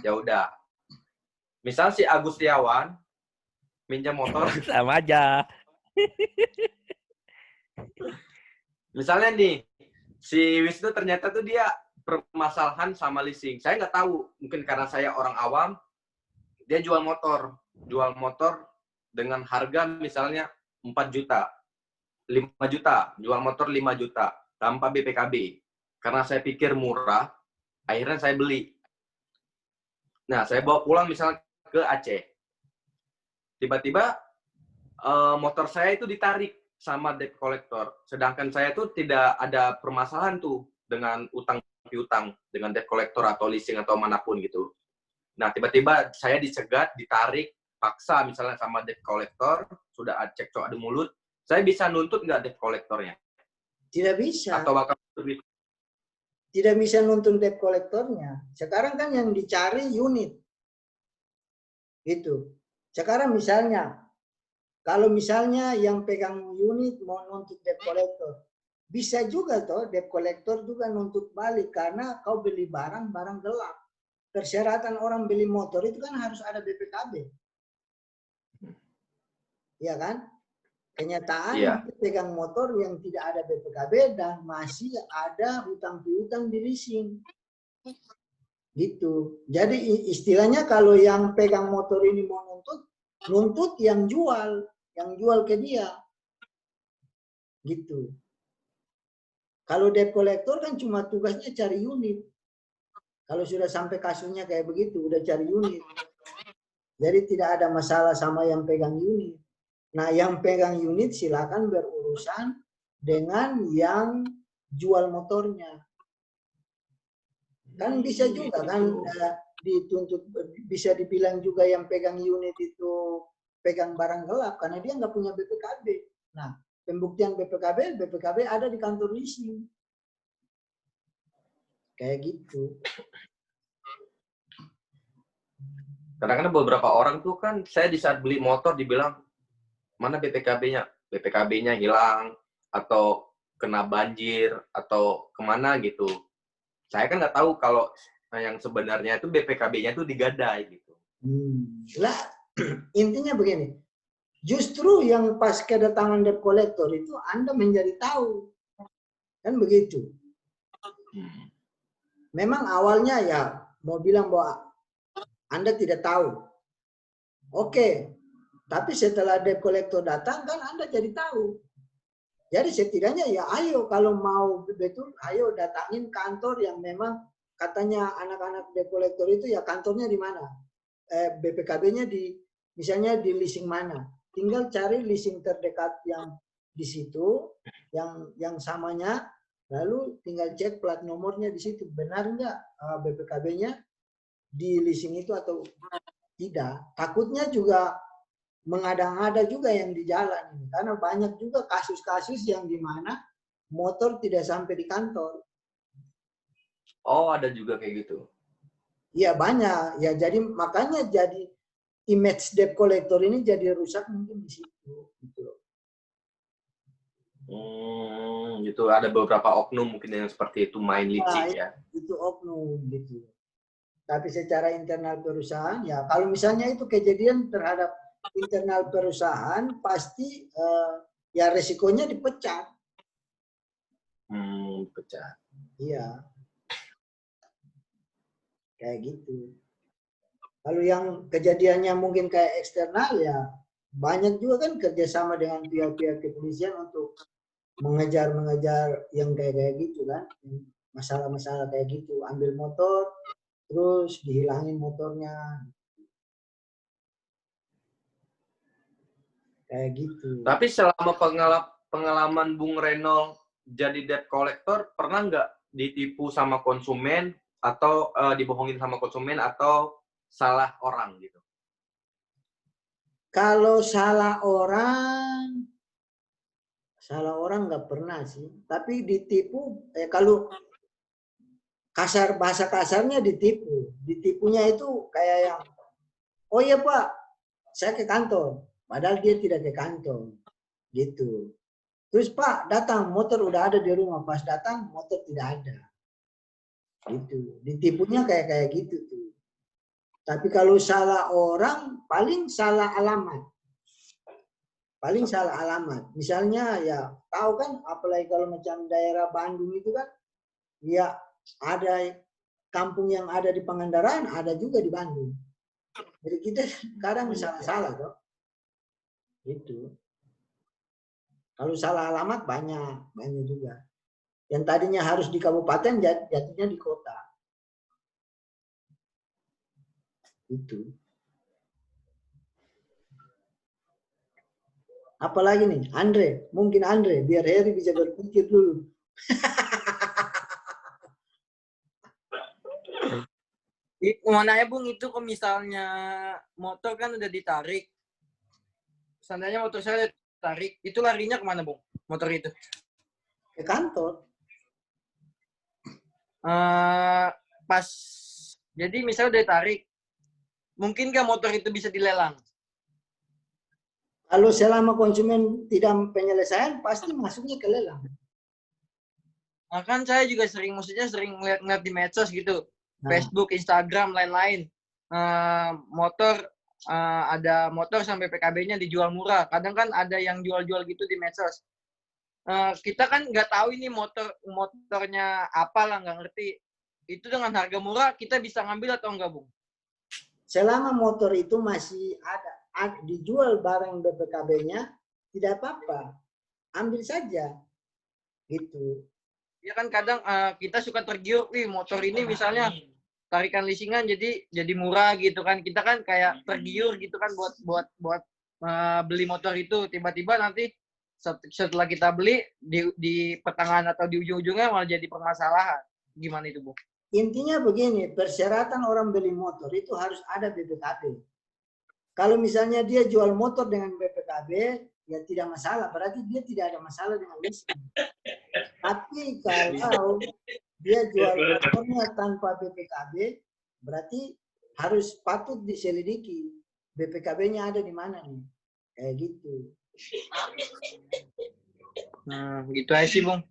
Speaker 2: Ya udah. Misal si Agustiawan minjam motor.
Speaker 3: Sama aja.
Speaker 2: Misalnya nih, si Wisnu ternyata tuh dia permasalahan sama leasing. Saya nggak tahu, mungkin karena saya orang awam, dia jual motor dengan harga misalnya 4 juta, 5 juta, jual motor 5 juta, tanpa BPKB. Karena saya pikir murah, akhirnya saya beli. Nah, saya bawa pulang misalnya ke Aceh. Tiba-tiba motor saya itu ditarik sama debt collector. Sedangkan saya tuh tidak ada permasalahan tuh dengan utang piutang dengan debt collector atau leasing atau manapun gitu. Nah, tiba-tiba saya dicegat, ditarik, paksa misalnya sama debt collector, sudah cekcok adu mulut, saya bisa nuntut nggak debt collectornya?
Speaker 1: Tidak bisa.
Speaker 2: Atau bakal
Speaker 1: Tidak bisa nuntun debt collectornya. Sekarang kan yang dicari unit. Gitu. Sekarang misalnya, kalau misalnya yang pegang unit mau nuntut debt collector, bisa juga toh debt collector juga nuntut balik karena kau beli barang gelap. Persyaratan orang beli motor itu kan harus ada BPKB. Iya kan? Kenyataan itu pegang motor yang tidak ada BPKB dan masih ada hutang piutang di leasing. Gitu. Jadi istilahnya kalau yang pegang motor ini mau nuntut yang jual ke dia. Gitu. Kalau debt collector kan cuma tugasnya cari unit. Kalau sudah sampai kasusnya kayak begitu, udah cari unit. Jadi tidak ada masalah sama yang pegang unit. Nah, yang pegang unit silakan berurusan dengan yang jual motornya. Kan bisa juga kan dituntut, bisa dibilang juga yang pegang unit itu pegang barang gelap karena dia nggak punya BPKB. Nah, pembuktian BPKB ada di kantor leasing. Kayak gitu.
Speaker 2: Kadang-kadang beberapa orang tuh kan saya di saat beli motor dibilang mana BPKB-nya? BPKB-nya hilang atau kena banjir atau kemana gitu. Saya kan nggak tahu kalau yang sebenarnya itu BPKB-nya itu digadai gitu.
Speaker 1: Lah, intinya begini. Justru yang pas kedatangan debt collector itu Anda menjadi tahu. Kan begitu. Memang awalnya ya mau bilang bahwa Anda tidak tahu. Oke. Tapi setelah debt collector datang kan Anda jadi tahu. Jadi setidaknya ya ayo kalau mau betul ayo datangin kantor yang memang katanya anak-anak debt collector itu ya kantornya di mana? BPKB-nya di misalnya di leasing mana? Tinggal cari leasing terdekat yang di situ yang samanya lalu tinggal cek plat nomornya di situ. Benar nggak BPKB-nya di leasing itu atau tidak? Takutnya juga mengada-ngada juga yang di jalan ini karena banyak juga kasus-kasus yang di mana motor tidak sampai di kantor.
Speaker 2: Oh, ada juga kayak gitu.
Speaker 1: Iya banyak ya, jadi makanya jadi image debt collector ini jadi rusak mungkin di situ gitu.
Speaker 2: Gitu ada beberapa oknum mungkin yang seperti itu main licik ya.
Speaker 1: Itu oknum gitu. Tapi secara internal perusahaan ya kalau misalnya itu kejadian terhadap internal perusahaan pasti ya resikonya dipecat.
Speaker 2: Pecat.
Speaker 1: Iya. Kayak gitu. Lalu yang kejadiannya mungkin kayak eksternal ya banyak juga kan kerjasama dengan pihak-pihak kepolisian untuk mengejar yang kayak gitu kan. Masalah-masalah kayak gitu. Ambil motor terus dihilangin motornya. Kayak gitu.
Speaker 2: Tapi selama pengalaman Bung Reno jadi debt collector, pernah nggak ditipu sama konsumen atau dibohongin sama konsumen atau salah orang gitu?
Speaker 1: Kalau salah orang nggak pernah sih. Tapi ditipu, kalau bahasa kasarnya ditipu. Ditipunya itu kayak yang, oh iya Pak, saya ke kantor. Padahal dia tidak ke kantor. Gitu. Terus Pak datang, motor udah ada di rumah. Pas datang, motor tidak ada. Gitu. Ditipunya kayak gitu tuh. Tapi kalau salah orang, paling salah alamat. paling salah alamat. Misalnya ya tahu kan, apalagi kalau macam daerah Bandung itu kan, ya ada kampung yang ada di Pangandaran, ada juga di Bandung. Jadi kita kadang salah-salah toh. Itu. Kalau salah alamat banyak juga. Yang tadinya harus di kabupaten jadinya di kota. Itu. Apalagi nih, Andre, mungkin Andre, biar Heri bisa berpikir dulu.
Speaker 5: Mau nanya Bung, itu kalau misalnya motor kan udah ditarik, seandainya motor saya udah ditarik, itu larinya kemana Bung, motor itu?
Speaker 1: Ke kantor.
Speaker 5: Pas, jadi misalnya udah ditarik, mungkinkah motor itu bisa dilelang?
Speaker 1: Kalau selama konsumen tidak penyelesaian, pasti masuknya ke lelang.
Speaker 5: Nah, kan saya juga sering ngeliat di medsos gitu,
Speaker 1: Nah,
Speaker 5: Facebook, Instagram, lain-lain. Motor, ada motor sampai PKB-nya dijual murah. Kadang kan ada yang jual-jual gitu di medsos. Kita kan nggak tahu ini motornya apa lah, nggak ngerti. Itu dengan harga murah kita bisa ngambil atau enggak, Bung?
Speaker 1: selama motor itu masih ada dijual barang BPKB-nya, tidak apa-apa. Ambil saja. Gitu.
Speaker 5: Ya kan kadang kita suka tergiur, motor ini misalnya tarikan leasingan jadi murah gitu kan. Kita kan kayak tergiur gitu kan buat beli motor itu. Tiba-tiba nanti setelah kita beli di pertengahan atau di ujung-ujungnya malah jadi permasalahan. Gimana itu, Bu?
Speaker 1: Intinya begini, persyaratan orang beli motor itu harus ada BPKB. Kalau misalnya dia jual motor dengan BPKB, ya tidak masalah. Berarti dia tidak ada masalah dengan leasing. Tapi kalau dia jual motornya tanpa BPKB, berarti harus patut diselidiki. BPKB-nya ada di mana nih? Kayak gitu.
Speaker 5: Gitu aja sih, Bung.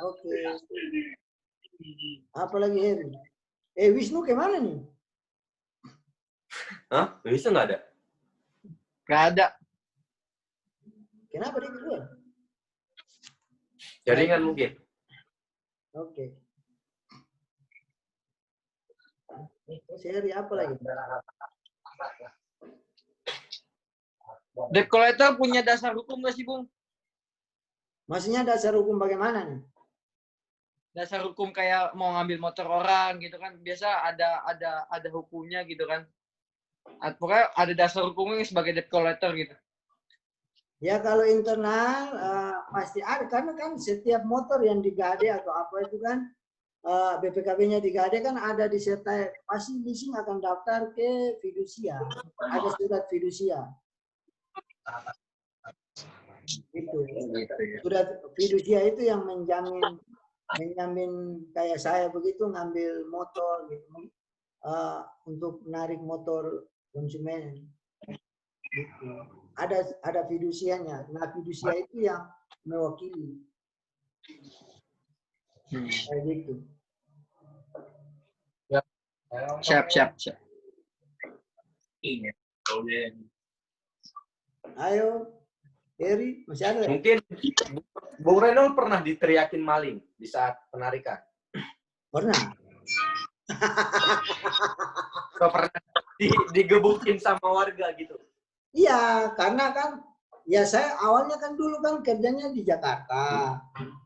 Speaker 1: Oke. Apalagi Heri? Wisnu kemana nih?
Speaker 2: Hah? Bisa nggak ada?
Speaker 5: Nggak ada.
Speaker 1: Kenapa dia keluar?
Speaker 2: Jaringan mungkin.
Speaker 1: Oke. Heri apa lagi?
Speaker 5: Debt collector punya dasar hukum nggak sih, Bung?
Speaker 1: Maksudnya dasar hukum bagaimana nih?
Speaker 5: Dasar hukum kayak mau ngambil motor orang gitu kan, biasa ada hukumnya gitu kan. Pokoknya ada dasar hukumnya sebagai debt collector gitu.
Speaker 1: Ya kalau internal pasti ada, karena kan setiap motor yang digade atau apa itu kan BPKB-nya digade kan ada disertai, pasti leasing akan daftar ke fidusia, ada surat fidusia. Itu surat fidusia itu yang menjamin kayak saya begitu ngambil motor gitu, untuk menarik motor konsumen. Gitu. Ada fidusianya. Nah, fidusia itu yang mewakili. Kayak gitu.
Speaker 5: Siap.
Speaker 1: Ayo, Heri, masih ada?
Speaker 2: Mungkin Bung Renol pernah diteriakin maling di saat penarikan.
Speaker 1: Pernah.
Speaker 2: Pernah digebukin sama warga gitu.
Speaker 1: Iya, karena kan ya saya awalnya kan dulu kan kerjanya di Jakarta.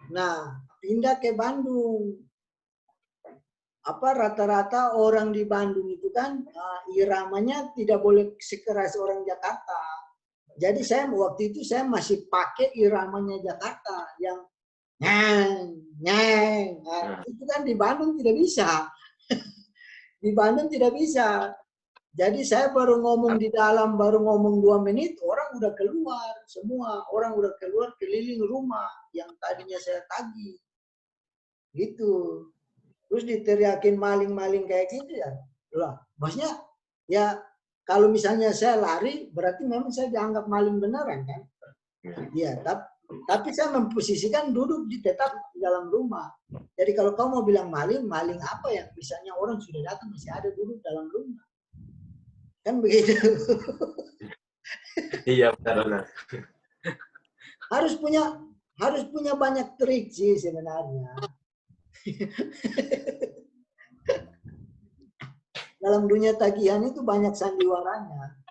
Speaker 1: Nah, pindah ke Bandung. Apa rata-rata orang di Bandung itu kan iramanya tidak boleh sekeras orang Jakarta. Jadi saya waktu itu saya masih pakai iramanya Jakarta yang nyeng. Nah, itu kan di Bandung tidak bisa. Di Bandung tidak bisa. Jadi saya baru ngomong di dalam, baru ngomong 2 menit, orang udah keluar semua. Orang udah keluar keliling rumah yang tadinya saya tagih. Gitu. Terus diteriakin maling-maling kayak gitu ya. Lah, maksudnya ya kalau misalnya saya lari, berarti memang saya dianggap maling beneran kan? Iya, tapi saya memposisikan duduk tetap di dalam rumah. Jadi kalau kau mau bilang maling apa ya? Misalnya orang sudah datang masih ada duduk dalam rumah. Kan begitu.
Speaker 2: Iya, benar.
Speaker 1: harus punya banyak trik sih sebenarnya. Dalam dunia tagihan itu banyak sandiwaranya.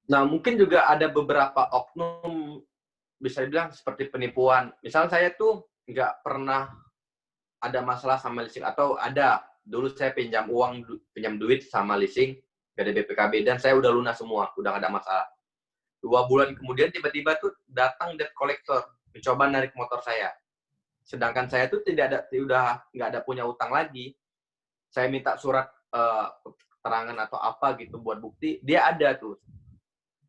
Speaker 2: Nah, mungkin juga ada beberapa oknum bisa dibilang seperti penipuan. Misal saya tuh nggak pernah ada masalah sama leasing, atau ada dulu saya pinjam duit sama leasing dari BPKB dan saya udah lunas semua, udah nggak ada masalah. 2 bulan kemudian tiba-tiba tuh datang debt collector mencoba narik motor saya. Sedangkan saya tuh udah nggak ada punya utang lagi. Saya minta surat keterangan atau apa gitu buat bukti, dia ada tuh.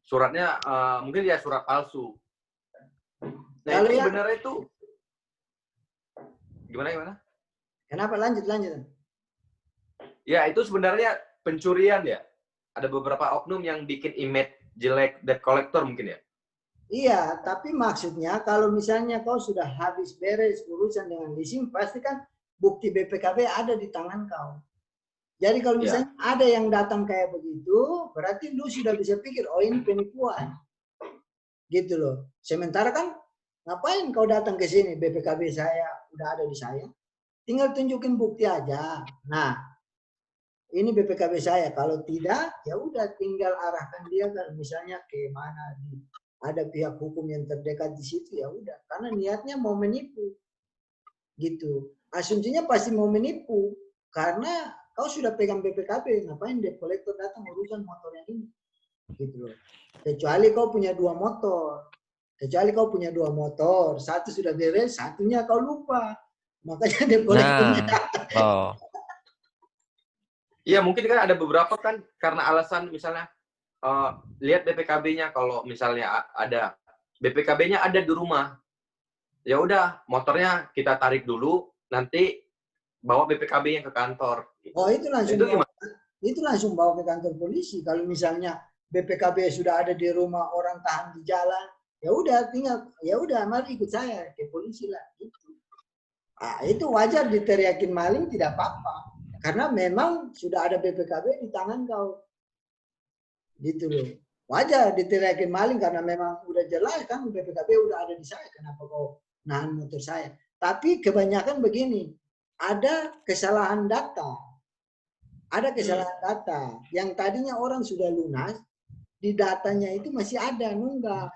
Speaker 2: Suratnya mungkin dia surat palsu. Nah,
Speaker 1: Kalau
Speaker 2: itu
Speaker 1: ya-
Speaker 2: sebenarnya itu gimana?
Speaker 1: Kenapa? Lanjut.
Speaker 2: Ya, itu sebenarnya pencurian ya. Ada beberapa oknum yang bikin image jelek debt collector mungkin ya.
Speaker 1: Iya, tapi maksudnya kalau misalnya kau sudah habis beres urusan dengan leasing, pasti kan bukti BPKB ada di tangan kau. Jadi kalau
Speaker 2: Ya.
Speaker 1: misalnya ada yang datang kayak begitu, berarti lu sudah bisa pikir, oh ini penipuan. Gitu loh. Sementara kan, ngapain kau datang ke sini, BPKB saya udah ada di saya. Tinggal tunjukin bukti aja. Nah, ini BPKB saya. Kalau tidak, ya udah tinggal arahkan dia kan misalnya ke mana, ada pihak hukum yang terdekat di situ, ya udah. Karena niatnya mau menipu. Gitu. Asumsinya pasti mau menipu. Karena kau sudah pegang BPKB, ngapain debt collector datang urusan motornya ini? Gitu loh. Kecuali kau punya 2 motor. Satu sudah beres, satunya kau lupa. Makanya debt collectornya
Speaker 3: Oh.
Speaker 2: Iya, mungkin kan ada beberapa kan karena alasan misalnya lihat BPKB-nya, kalau misalnya ada BPKB-nya ada di rumah. Ya udah, motornya kita tarik dulu, nanti bawa BPKB-nya ke kantor.
Speaker 1: Oh, itu langsung
Speaker 2: Itu gimana?
Speaker 1: itu langsung bawa ke kantor polisi. Kalau misalnya BPKB sudah ada di rumah, orang tahan di jalan, ya udah tinggal, ya udah mari ikut saya ke polisi lah. Gitu. Itu wajar diteriakin maling, tidak apa-apa. Karena memang sudah ada BPKB di tangan kau. Gitu loh. Wajar diteriakin maling karena memang udah jelas kan BPKB udah ada di saya. Kenapa kau nahan motor saya? Tapi kebanyakan begini, ada kesalahan data. Ada kesalahan data. Yang tadinya orang sudah lunas, di datanya itu masih ada nunggak.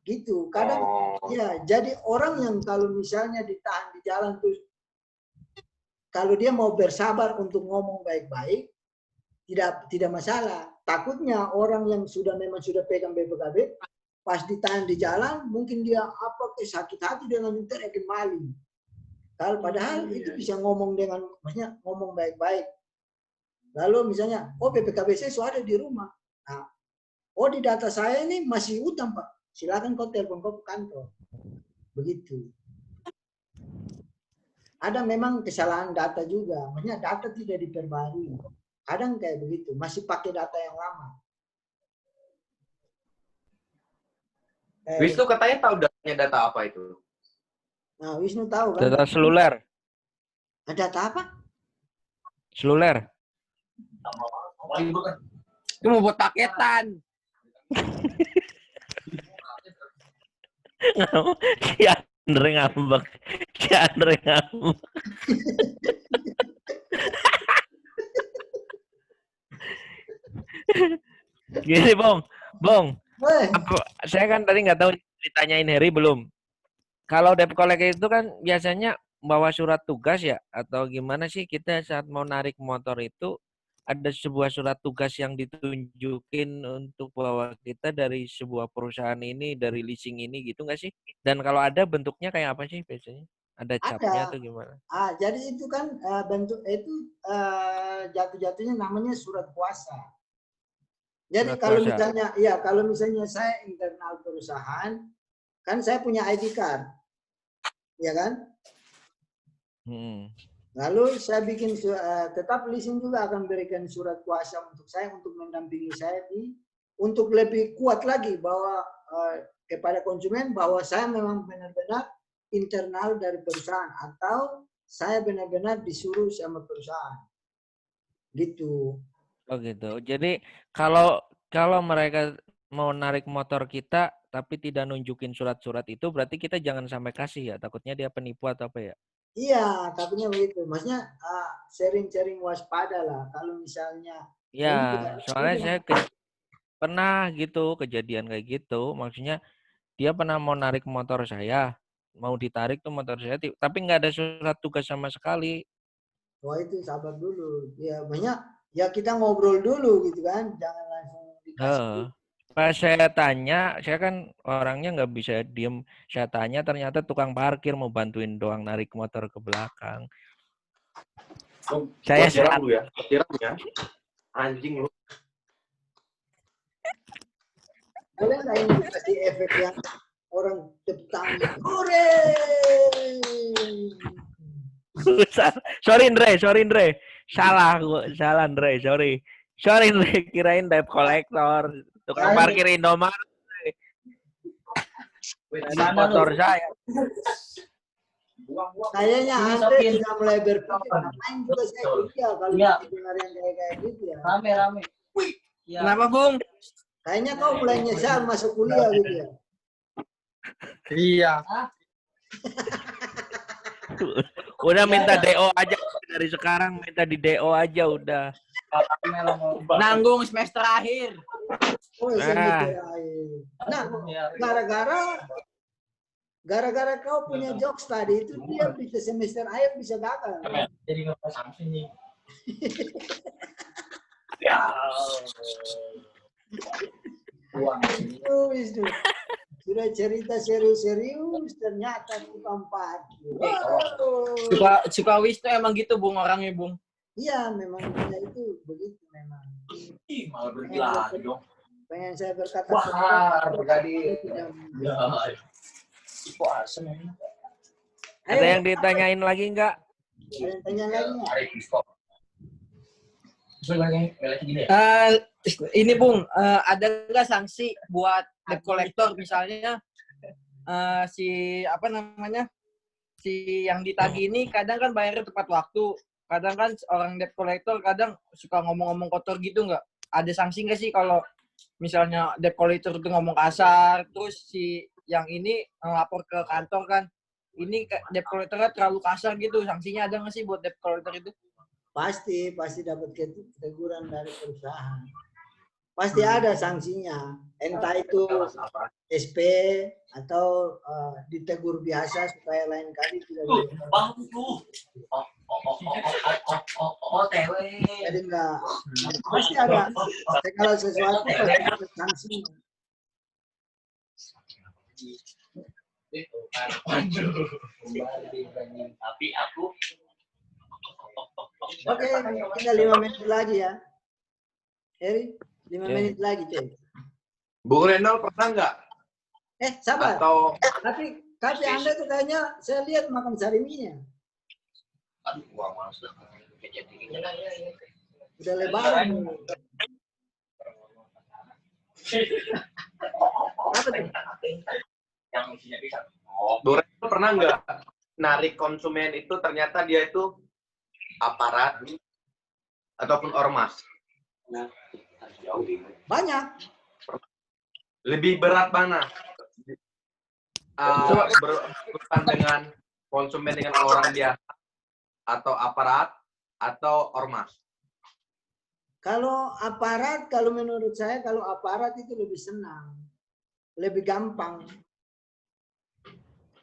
Speaker 1: Gitu. Kadang ya, jadi orang yang kalau misalnya ditahan di jalan terus kalau dia mau bersabar untuk ngomong baik-baik, tidak masalah. Takutnya orang yang memang sudah pegang BPKB, pas ditahan di jalan, mungkin dia sakit hati dengan teriakin maling. Kalau padahal itu bisa ngomong maksudnya ngomong baik-baik. Lalu misalnya, oh BPKB saya sudah ada di rumah. Nah, oh di data saya ini masih utang Pak. Silakan kau telepon kau ke kantor. Begitu. Ada memang kesalahan data juga. Maksudnya data tidak diperbarui. Kadang kayak begitu. Masih pakai data yang lama.
Speaker 2: Wisnu katanya tahu datanya data apa itu?
Speaker 1: Nah, Wisnu tahu kan?
Speaker 3: Data seluler.
Speaker 1: Data apa?
Speaker 3: Seluler.
Speaker 5: Itu mau buat paketan.
Speaker 3: Si Andre ngambek. Gini, Bong. Saya kan tadi nggak tahu ditanyain Heri belum. Kalau debt collector itu kan biasanya bawa surat tugas ya, atau gimana sih kita saat mau narik motor itu ada sebuah surat tugas yang ditunjukin untuk bahwa kita dari sebuah perusahaan ini, dari leasing ini gitu nggak sih? Dan kalau ada bentuknya kayak apa sih biasanya? Ada capnya atau gimana?
Speaker 1: Jadi itu kan bentuk itu jatuh-jatuhnya namanya surat kuasa. Jadi kalau misalnya saya internal perusahaan, kan saya punya ID card, ya kan? Lalu saya bikin tetap leasing juga akan berikan surat kuasa untuk saya untuk mendampingi saya untuk lebih kuat lagi bahwa kepada konsumen bahwa saya memang benar-benar internal dari perusahaan atau saya benar-benar disuruh sama perusahaan. Gitu.
Speaker 3: Oh gitu. Jadi kalau mereka mau narik motor kita tapi tidak nunjukin surat-surat itu, berarti kita jangan sampai kasih ya. Takutnya dia penipu atau apa ya?
Speaker 1: Iya, takutnya begitu. Maksudnya sering-sering waspada lah. Kalau misalnya
Speaker 3: Ya,
Speaker 1: udah,
Speaker 3: soalnya
Speaker 1: udah.
Speaker 3: saya pernah gitu kejadian kayak gitu. Maksudnya dia pernah mau narik motor saya, mau ditarik tuh motor saya, tapi nggak ada surat tugas sama sekali.
Speaker 1: Wah itu sabar dulu. Ya banyak. Ya kita ngobrol dulu gitu kan. Jangan langsung dikasih.
Speaker 3: Pas saya tanya, saya kan orangnya nggak bisa diem. Saya tanya, ternyata tukang parkir mau bantuin doang narik motor ke belakang. Saya
Speaker 2: Gua siram
Speaker 3: saat
Speaker 2: lu ya. Siram ya. Anjing lu.
Speaker 1: Boleh nggak ini dikasih efek yang orang tepuk tangan? Hore!
Speaker 3: sorry Andre, salah Andre, sorry Andre, kirain debt collector, tukang parkir Indomaret, motor saya.
Speaker 1: Kayaknya Andre sudah mulai berpikir ngapain juga saya kuliah kalau dengar yang kayak gitu ya.
Speaker 5: Rame.
Speaker 4: Kenapa, Bung?
Speaker 1: Kayaknya kau mulai nyesal masuk kuliah gitu ya.
Speaker 4: Iya.
Speaker 3: Udah minta DO aja dari sekarang, minta di DO aja udah.
Speaker 4: Nanggung semester akhir.
Speaker 1: Oh, semester akhir. Nah, gara-gara kau punya jokes tadi itu dia bisa semester akhir bisa gagal.
Speaker 6: Jadi ngepas Samsung nih. Ya.
Speaker 1: Oh, itu. Sudah cerita serius-serius ternyata tukang parkir. Wow.
Speaker 4: Suka wis tuh emang gitu, Bung, orangnya, Bung.
Speaker 1: Iya, memang dia itu begitu memang.
Speaker 6: Ih, malah berhenti lagi dong.
Speaker 1: Pengen saya berkata.
Speaker 6: Wah, bergadi. Ya. Kok asem ini?
Speaker 3: Ada yang ditanyain lagi nggak?
Speaker 1: Ada yang tanya lagi nggak?
Speaker 6: Tarik pistol. Terus lagi gini ya?
Speaker 4: Ini, Bung, ada nggak sanksi buat debt collector misalnya si yang ditagih ini kadang kan bayarnya tepat waktu, kadang kan orang debt collector kadang suka ngomong-ngomong kotor gitu, nggak ada sanksi nggak sih kalau misalnya debt collector itu ngomong kasar, terus si yang ini ngelapor ke kantor kan, ini debt collector terlalu kasar gitu, sanksinya ada nggak sih buat debt collector itu?
Speaker 1: Pasti dapat teguran dari perusahaan. Pasti ada sanksinya. Entah itu SP atau ditegur biasa supaya lain kali tidak
Speaker 6: Bang tuh. TW.
Speaker 1: Jadi enggak pasti ada segala sesuatu pasti ada sanksinya.
Speaker 6: Tapi aku
Speaker 1: Oke, tinggal 5 menit lagi ya. Heri, 5 menit lagi, Cek.
Speaker 2: Bung Renal pernah nggak?
Speaker 1: Sabar.
Speaker 2: Atau
Speaker 1: Tapi Anda tuh kayaknya saya lihat makan sariminya.
Speaker 6: aduh, gua malas dah.
Speaker 1: Udah lebaran. Apa tuh?
Speaker 6: Yang isinya bisa.
Speaker 2: Bung Renal pernah nggak narik konsumen itu ternyata dia itu aparat ataupun ormas?
Speaker 1: Banyak.
Speaker 2: Lebih berat mana? Berurusan dengan konsumen dengan orang biasa atau aparat atau ormas?
Speaker 1: Kalau aparat, kalau menurut saya kalau aparat itu lebih senang, lebih gampang.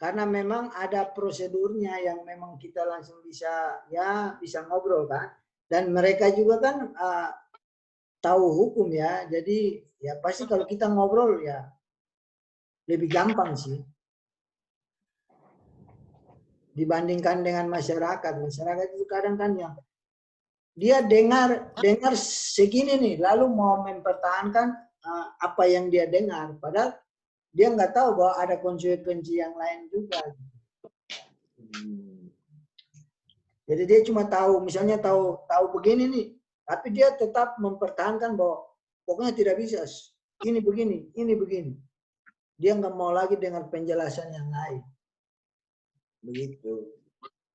Speaker 1: Karena memang ada prosedurnya yang memang kita langsung bisa ngobrol kan. Dan mereka juga kan tahu hukum ya. Jadi ya pasti kalau kita ngobrol ya lebih gampang sih. Dibandingkan dengan masyarakat. Masyarakat itu kadang kan yang dia dengar segini nih, lalu mau mempertahankan apa yang dia dengar. Padahal dia nggak tahu bahwa ada konsekuensi yang lain juga. Jadi dia cuma tahu, misalnya tahu begini nih, tapi dia tetap mempertahankan bahwa pokoknya tidak bisa. Ini begini. Dia nggak mau lagi dengar penjelasan yang lain. Begitu.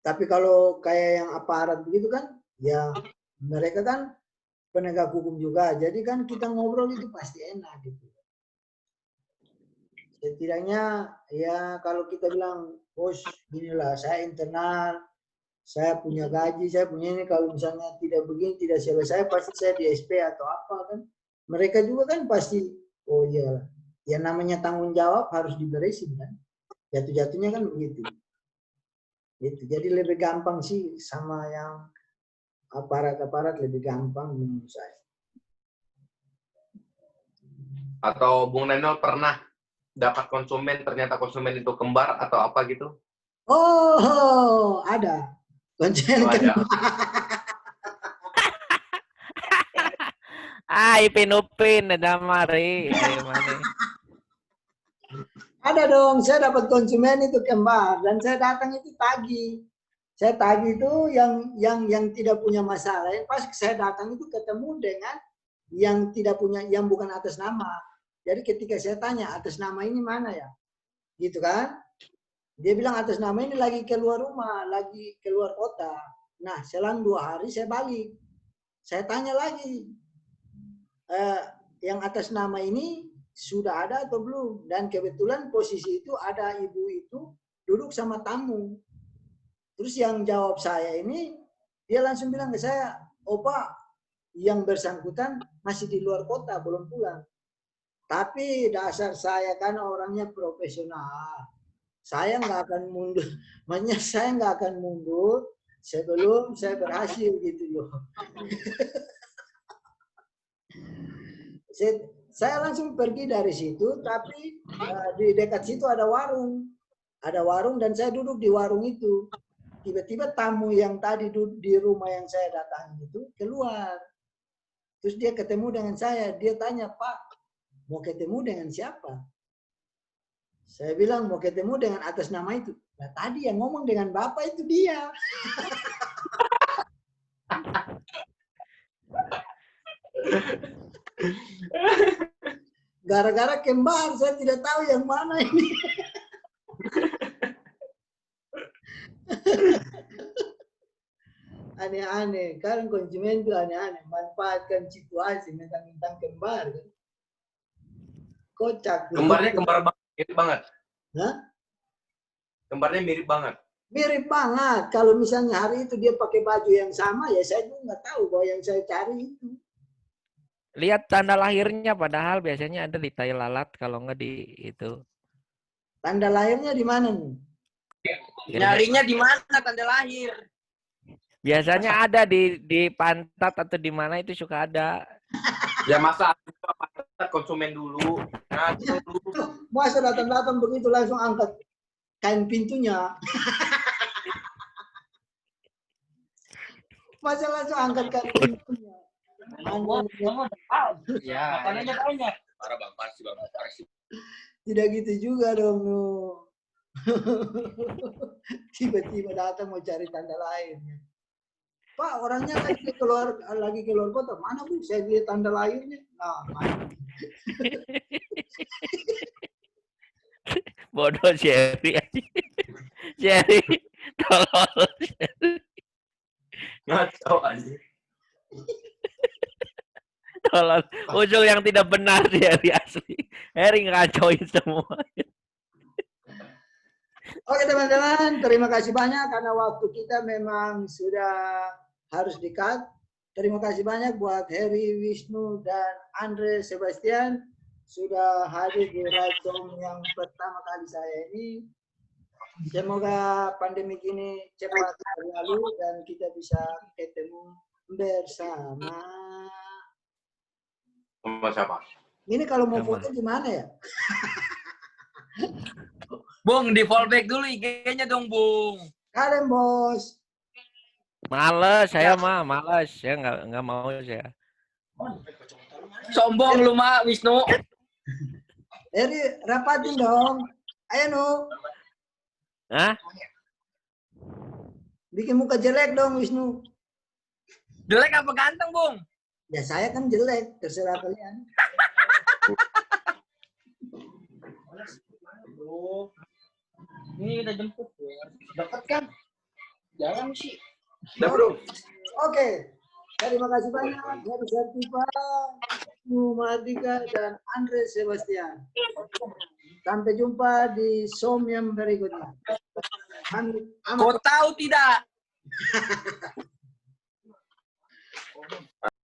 Speaker 1: Tapi kalau kayak yang aparat begitu kan, ya mereka kan penegak hukum juga. Jadi kan kita ngobrol itu pasti enak gitu. Setidaknya ya kalau kita bilang, bos, inilah saya internal, saya punya gaji, saya punya ini, kalau misalnya tidak begini, tidak selesai, pasti saya di SP atau apa kan. Mereka juga kan pasti, oh iya, ya namanya tanggung jawab harus diberesin kan. Jatuh-jatuhnya kan begitu. Gitu. Jadi lebih gampang sih sama yang aparat-aparat, lebih gampang menurut saya.
Speaker 2: Atau Bung Nenol pernah dapat konsumen, ternyata konsumen itu kembar atau apa gitu?
Speaker 1: Oh, ada. Konsumen
Speaker 2: Oh, ada.
Speaker 3: Ipin Upin ada mari. Mana?
Speaker 1: Ada dong, saya dapat konsumen itu kembar dan saya datang itu tagih. Saya tagih itu yang tidak punya masalah. Pas saya datang itu ketemu dengan yang tidak punya, yang bukan atas nama. Jadi ketika saya tanya atas nama ini mana ya, gitu kan? Dia bilang atas nama ini lagi keluar rumah, lagi keluar kota. Nah, selang 2 hari saya balik. Saya tanya lagi, yang atas nama ini sudah ada atau belum? Dan kebetulan posisi itu ada ibu itu duduk sama tamu. Terus yang jawab saya ini, dia langsung bilang ke saya, "Oh Pak, yang bersangkutan masih di luar kota, belum pulang." Tapi dasar saya kan orangnya profesional. Saya nggak akan mundur, makanya saya nggak akan mundur sebelum saya berhasil gitu loh. Saya langsung pergi dari situ, tapi di dekat situ ada warung dan saya duduk di warung itu. Tiba-tiba tamu yang tadi duduk di rumah yang saya datangi itu keluar. Terus dia ketemu dengan saya, dia tanya, "Pak, mau ketemu dengan siapa?" Saya bilang mau ketemu dengan atas nama itu. Nah tadi yang ngomong dengan Bapak itu dia. Gara-gara kembar, saya tidak tahu yang mana ini. Aneh-aneh. Kan konsumen itu aneh-aneh. Manfaatkan situasi, mentang-mentang kembar. Kan? Kocak.
Speaker 2: Kembarnya kembar banget, mirip banget.
Speaker 1: Hah?
Speaker 2: Kembarnya mirip banget.
Speaker 1: Mirip banget. Kalau misalnya hari itu dia pakai baju yang sama, ya saya juga nggak tahu bahwa yang saya cari itu.
Speaker 3: Lihat tanda lahirnya, padahal biasanya ada di tai lalat, kalau nggak di itu.
Speaker 1: Tanda lahirnya di mana nih?
Speaker 4: Nyarinya di mana tanda lahir?
Speaker 3: Biasanya ada di pantat atau di mana itu suka ada.
Speaker 2: Ya masa konsumen dulu. Nah, dulu.
Speaker 1: Masa datang-datang begitu langsung angkat kain pintunya. Masa langsung angkat kain pintunya.
Speaker 4: Ya.
Speaker 6: Makanannya banyak. Parah bang, pasti bang.
Speaker 1: Tidak gitu juga dong. No. Tiba-tiba datang mau cari tanda lahirnya. Pak, orangnya lagi keluar kota. Mana Bu? Saya lihat tanda lahirnya. Nah, mana?
Speaker 3: Bodoh Sherry. Sherry, tolol.
Speaker 2: Ngaco aja.
Speaker 3: Tolol. Usul yang tidak benar Sherry asli. Harry ngacauin semua.
Speaker 1: Oke teman-teman, terima kasih banyak karena waktu kita memang sudah harus di-cut. Terima kasih banyak buat Heri, Wisnu, dan Andre Sebastian sudah hadir di Racom yang pertama kali saya ini. Semoga pandemi ini cepat berlalu dan kita bisa ketemu bersama.
Speaker 2: Sama siapa?
Speaker 1: Ini kalau mau
Speaker 3: Sama.
Speaker 1: foto gimana ya?
Speaker 4: Bung, di fallback dulu IG-nya dong, Bung.
Speaker 1: Kalian bos.
Speaker 3: Males, saya mah males. Saya nggak mau saya.
Speaker 4: Sombong lu, Mak, Wisnu.
Speaker 1: Heri, rapatin dong. Ayo Nu.
Speaker 3: Hah?
Speaker 1: Bikin muka jelek dong Wisnu.
Speaker 4: Jelek apa ganteng, Bung?
Speaker 1: Ya saya kan jelek, terserah kalian.
Speaker 5: Ini udah jemput. Dapat kan? Jangan sih.
Speaker 2: Udah bro.
Speaker 1: Oke. Terima kasih banyak. Heri Sartipa, Nu Mardika, dan Andre Sebastian. Sampai jumpa di som yang berikutnya.
Speaker 5: Kau tahu tidak?